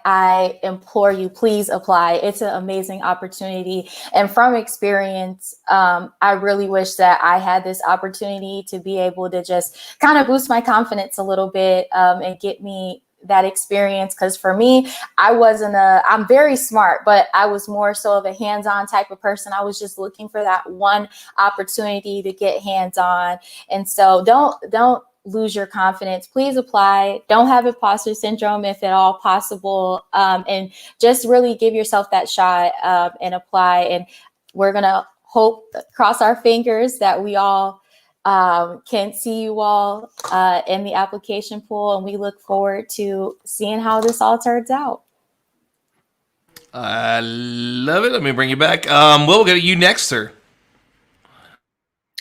I implore you, please apply. It's an amazing opportunity. And from experience, I really wish that I had this opportunity to be able to just kind of boost my confidence a little bit and get me that experience. Because for me, I'm very smart, but I was more so of a hands-on type of person. I was just looking for that one opportunity to get hands-on. And so don't lose your confidence. Please apply. Don't have imposter syndrome if at all possible. And just really give yourself that shot and apply. And we're going to cross our fingers that we all can see you all in the application pool. And we look forward to seeing how this all turns out. I love it. Let me bring you back. We'll go to you next, sir.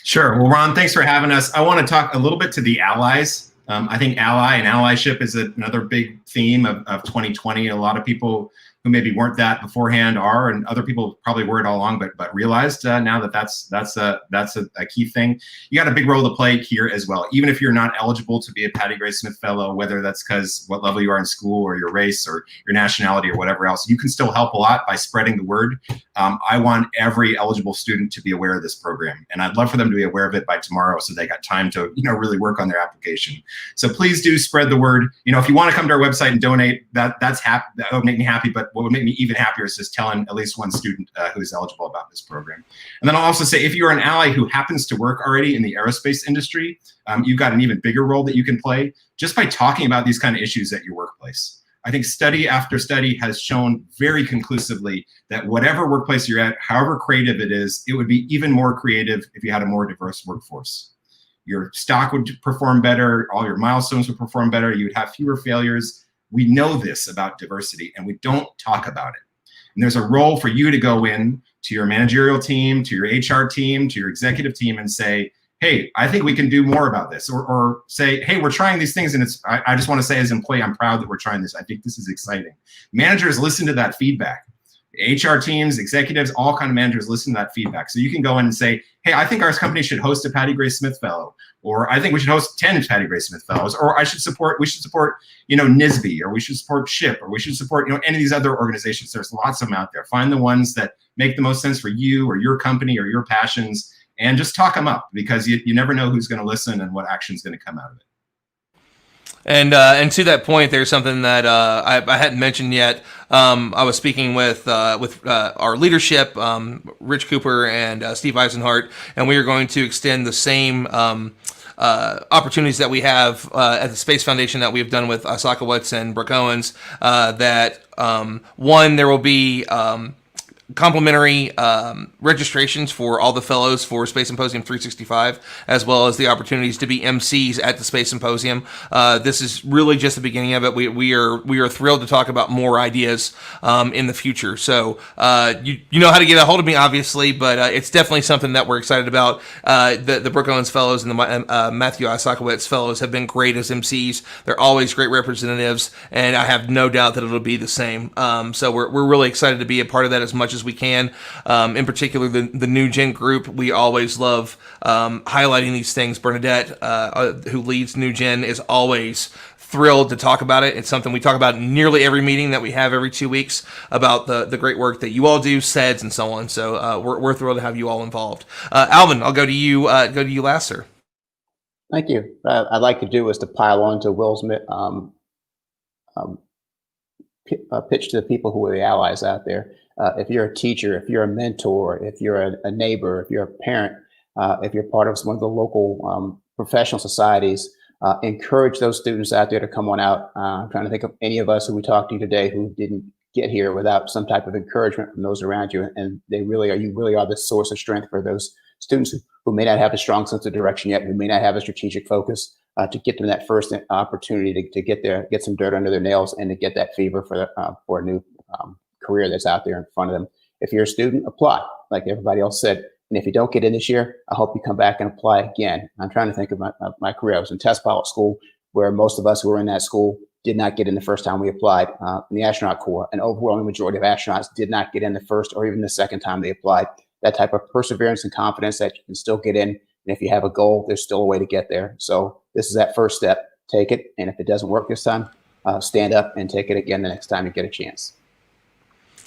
Sure. Well, Ron, thanks for having us. I want to talk a little bit to the allies. I think ally and allyship is another big theme of 2020. A lot of people who maybe weren't that beforehand are, and other people probably were it all along, but realized now that that's a key thing. You got a big role to play here as well. Even if you're not eligible to be a Patti Grace Smith Fellow, whether that's because what level you are in school or your race or your nationality or whatever else, you can still help a lot by spreading the word. I want every eligible student to be aware of this program, and I'd love for them to be aware of it by tomorrow so they got time to really work on their application. So please do spread the word. If you want to come to our website and donate, that would make me happy. But what would make me even happier is just telling at least one student who's eligible about this program. And then I'll also say, if you're an ally who happens to work already in the aerospace industry, you've got an even bigger role that you can play just by talking about these kind of issues at your workplace. I think study after study has shown very conclusively that whatever workplace you're at, however creative it is, it would be even more creative if you had a more diverse workforce. Your stock would perform better, all your milestones would perform better, you would have fewer failures. We know this about diversity, and we don't talk about it. And there's a role for you to go in to your managerial team, to your HR team, to your executive team and say, hey, I think we can do more about this. Or say, hey, we're trying these things, and I just want to say as an employee, I'm proud that we're trying this. I think this is exciting. Managers listen to that feedback. HR teams, executives, all kind of managers listen to that feedback. So you can go in and say, hey, I think our company should host a Patti Grace Smith Fellow, or I think we should host 10 Patti Grace Smith Fellows, or we should support, NSBE, or we should support SHIP, or we should support, any of these other organizations. There's lots of them out there. Find the ones that make the most sense for you or your company or your passions, and just talk them up, because you never know who's going to listen and what action is going to come out of it. And to that point, there's something that I hadn't mentioned yet. I was speaking with our leadership, Rich Cooper and Steve Eisenhart, and we are going to extend the same opportunities that we have at the Space Foundation that we've done with Osakowitz and Brooke Owens. One, there will be complimentary registrations for all the fellows for Space Symposium 365, as well as the opportunities to be MCs at the Space Symposium. This is really just the beginning of it. We are thrilled to talk about more ideas in the future. So you know how to get a hold of me, obviously, but it's definitely something that we're excited about. The Brooke Owens Fellows and the Matthew Osakowitz Fellows have been great as MCs. They're always great representatives, and I have no doubt that it'll be the same. So we're really excited to be a part of that as much as we can. In particular, the New Gen group, we always love highlighting these things. Bernadette, who leads New Gen, is always thrilled to talk about it. It's something we talk about in nearly every meeting that we have every 2 weeks, about the great work that you all do, SEDS, and so on. So we're thrilled to have you all involved. Alvin, I'll go to you. Go to you last, sir. Thank you. What I'd like to do is to pile on to Will's pitch to the people who are the allies out there. If you're a teacher, if you're a mentor, if you're a neighbor, if you're a parent, if you're part of one of the local professional societies, encourage those students out there to come on out. I'm trying to think of any of us who we talked to today who didn't get here without some type of encouragement from those around you. And you really are the source of strength for those students who may not have a strong sense of direction yet, who may not have a strategic focus, to get them that first opportunity to get some dirt under their nails and to get that fever for a new career that's out there in front of them. If you're a student, apply, like everybody else said. And if you don't get in this year, I hope you come back and apply again. I'm trying to think of my career. I was in test pilot school, where most of us who were in that school did not get in the first time we applied. In the astronaut corps, an overwhelming majority of astronauts did not get in the first or even the second time they applied. That type of perseverance and confidence that you can still get in. And if you have a goal, there's still a way to get there. So this is that first step. Take it. And if it doesn't work this time, stand up and take it again the next time you get a chance.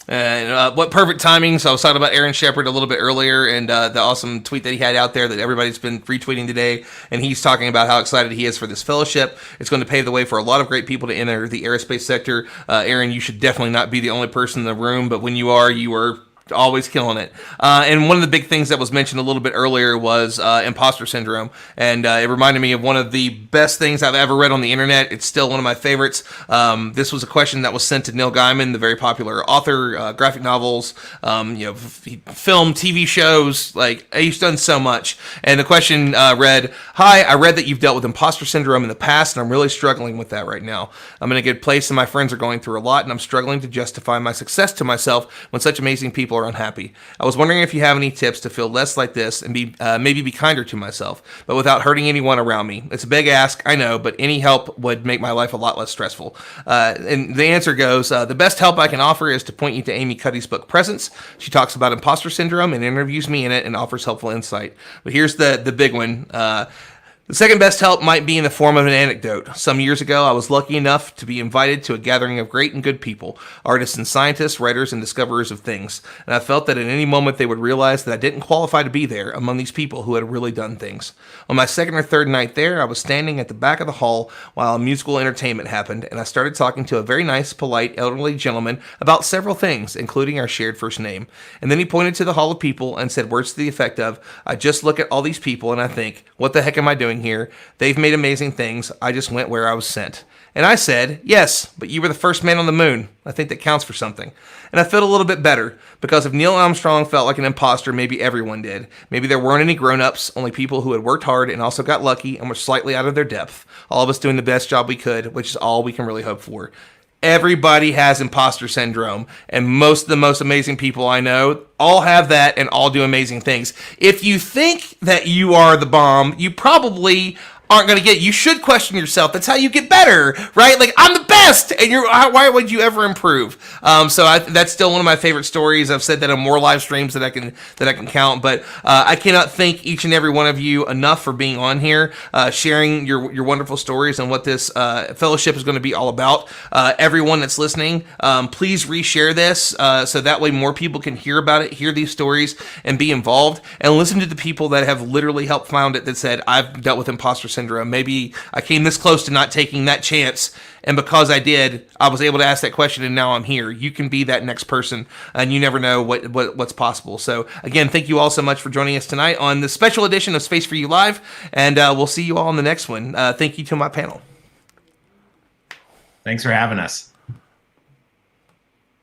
And what perfect timing. So I was talking about Aaron Shepard a little bit earlier, and the awesome tweet that he had out there that everybody's been retweeting today. And he's talking about how excited he is for this fellowship. It's going to pave the way for a lot of great people to enter the aerospace sector. Aaron, you should definitely not be the only person in the room, but when you are always killing it. And one of the big things that was mentioned a little bit earlier was imposter syndrome. And it reminded me of one of the best things I've ever read on the internet. It's still one of my favorites. This was a question that was sent to Neil Gaiman, the very popular author, graphic novels, film, TV shows. Like, he's done so much. And the question read, "Hi, I read that you've dealt with imposter syndrome in the past, and I'm really struggling with that right now. I'm in a good place, and my friends are going through a lot, and I'm struggling to justify my success to myself when such amazing people are unhappy. I was wondering if you have any tips to feel less like this and maybe be kinder to myself, but without hurting anyone around me. It's a big ask, I know, but any help would make my life a lot less stressful." And the answer goes, the best help I can offer is to point you to Amy Cuddy's book, Presence. She talks about imposter syndrome and interviews me in it and offers helpful insight. But here's the big one. The second best help might be in the form of an anecdote. Some years ago, I was lucky enough to be invited to a gathering of great and good people, artists and scientists, writers and discoverers of things. And I felt that at any moment they would realize that I didn't qualify to be there among these people who had really done things. On my second or third night there, I was standing at the back of the hall while a musical entertainment happened, and I started talking to a very nice, polite, elderly gentleman about several things, including our shared first name. And then he pointed to the hall of people and said words to the effect of, "I just look at all these people and I think, what the heck am I doing here? They've made amazing things. I just went where I was sent." And I said, "Yes, but you were the first man on the moon. I think that counts for something." And I felt a little bit better, because if Neil Armstrong felt like an imposter, maybe everyone did. Maybe there weren't any grown-ups, only people who had worked hard and also got lucky and were slightly out of their depth. All of us doing the best job we could, which is all we can really hope for. Everybody has imposter syndrome, and most of the most amazing people I know all have that and all do amazing things. If you think that you are the bomb, you probably aren't going to get it. You should question yourself. That's how you get better, right? Like, I'm the best, and why would you ever improve? That's still one of my favorite stories. I've said that on more live streams that I can count, but I cannot thank each and every one of you enough for being on here, sharing your wonderful stories and what this fellowship is going to be all about. Everyone that's listening, please reshare this so that way more people can hear about it, hear these stories, and be involved, and listen to the people that have literally helped found it that said, "I've dealt with imposter syndrome. Maybe I came this close to not taking that chance, and because I did, I was able to ask that question, and now I'm here." You can be that next person, and you never know what's possible. So again, thank you all so much for joining us tonight on the special edition of Space4U Live, and we'll see you all in the next one. Thank you to my panel. Thanks for having us.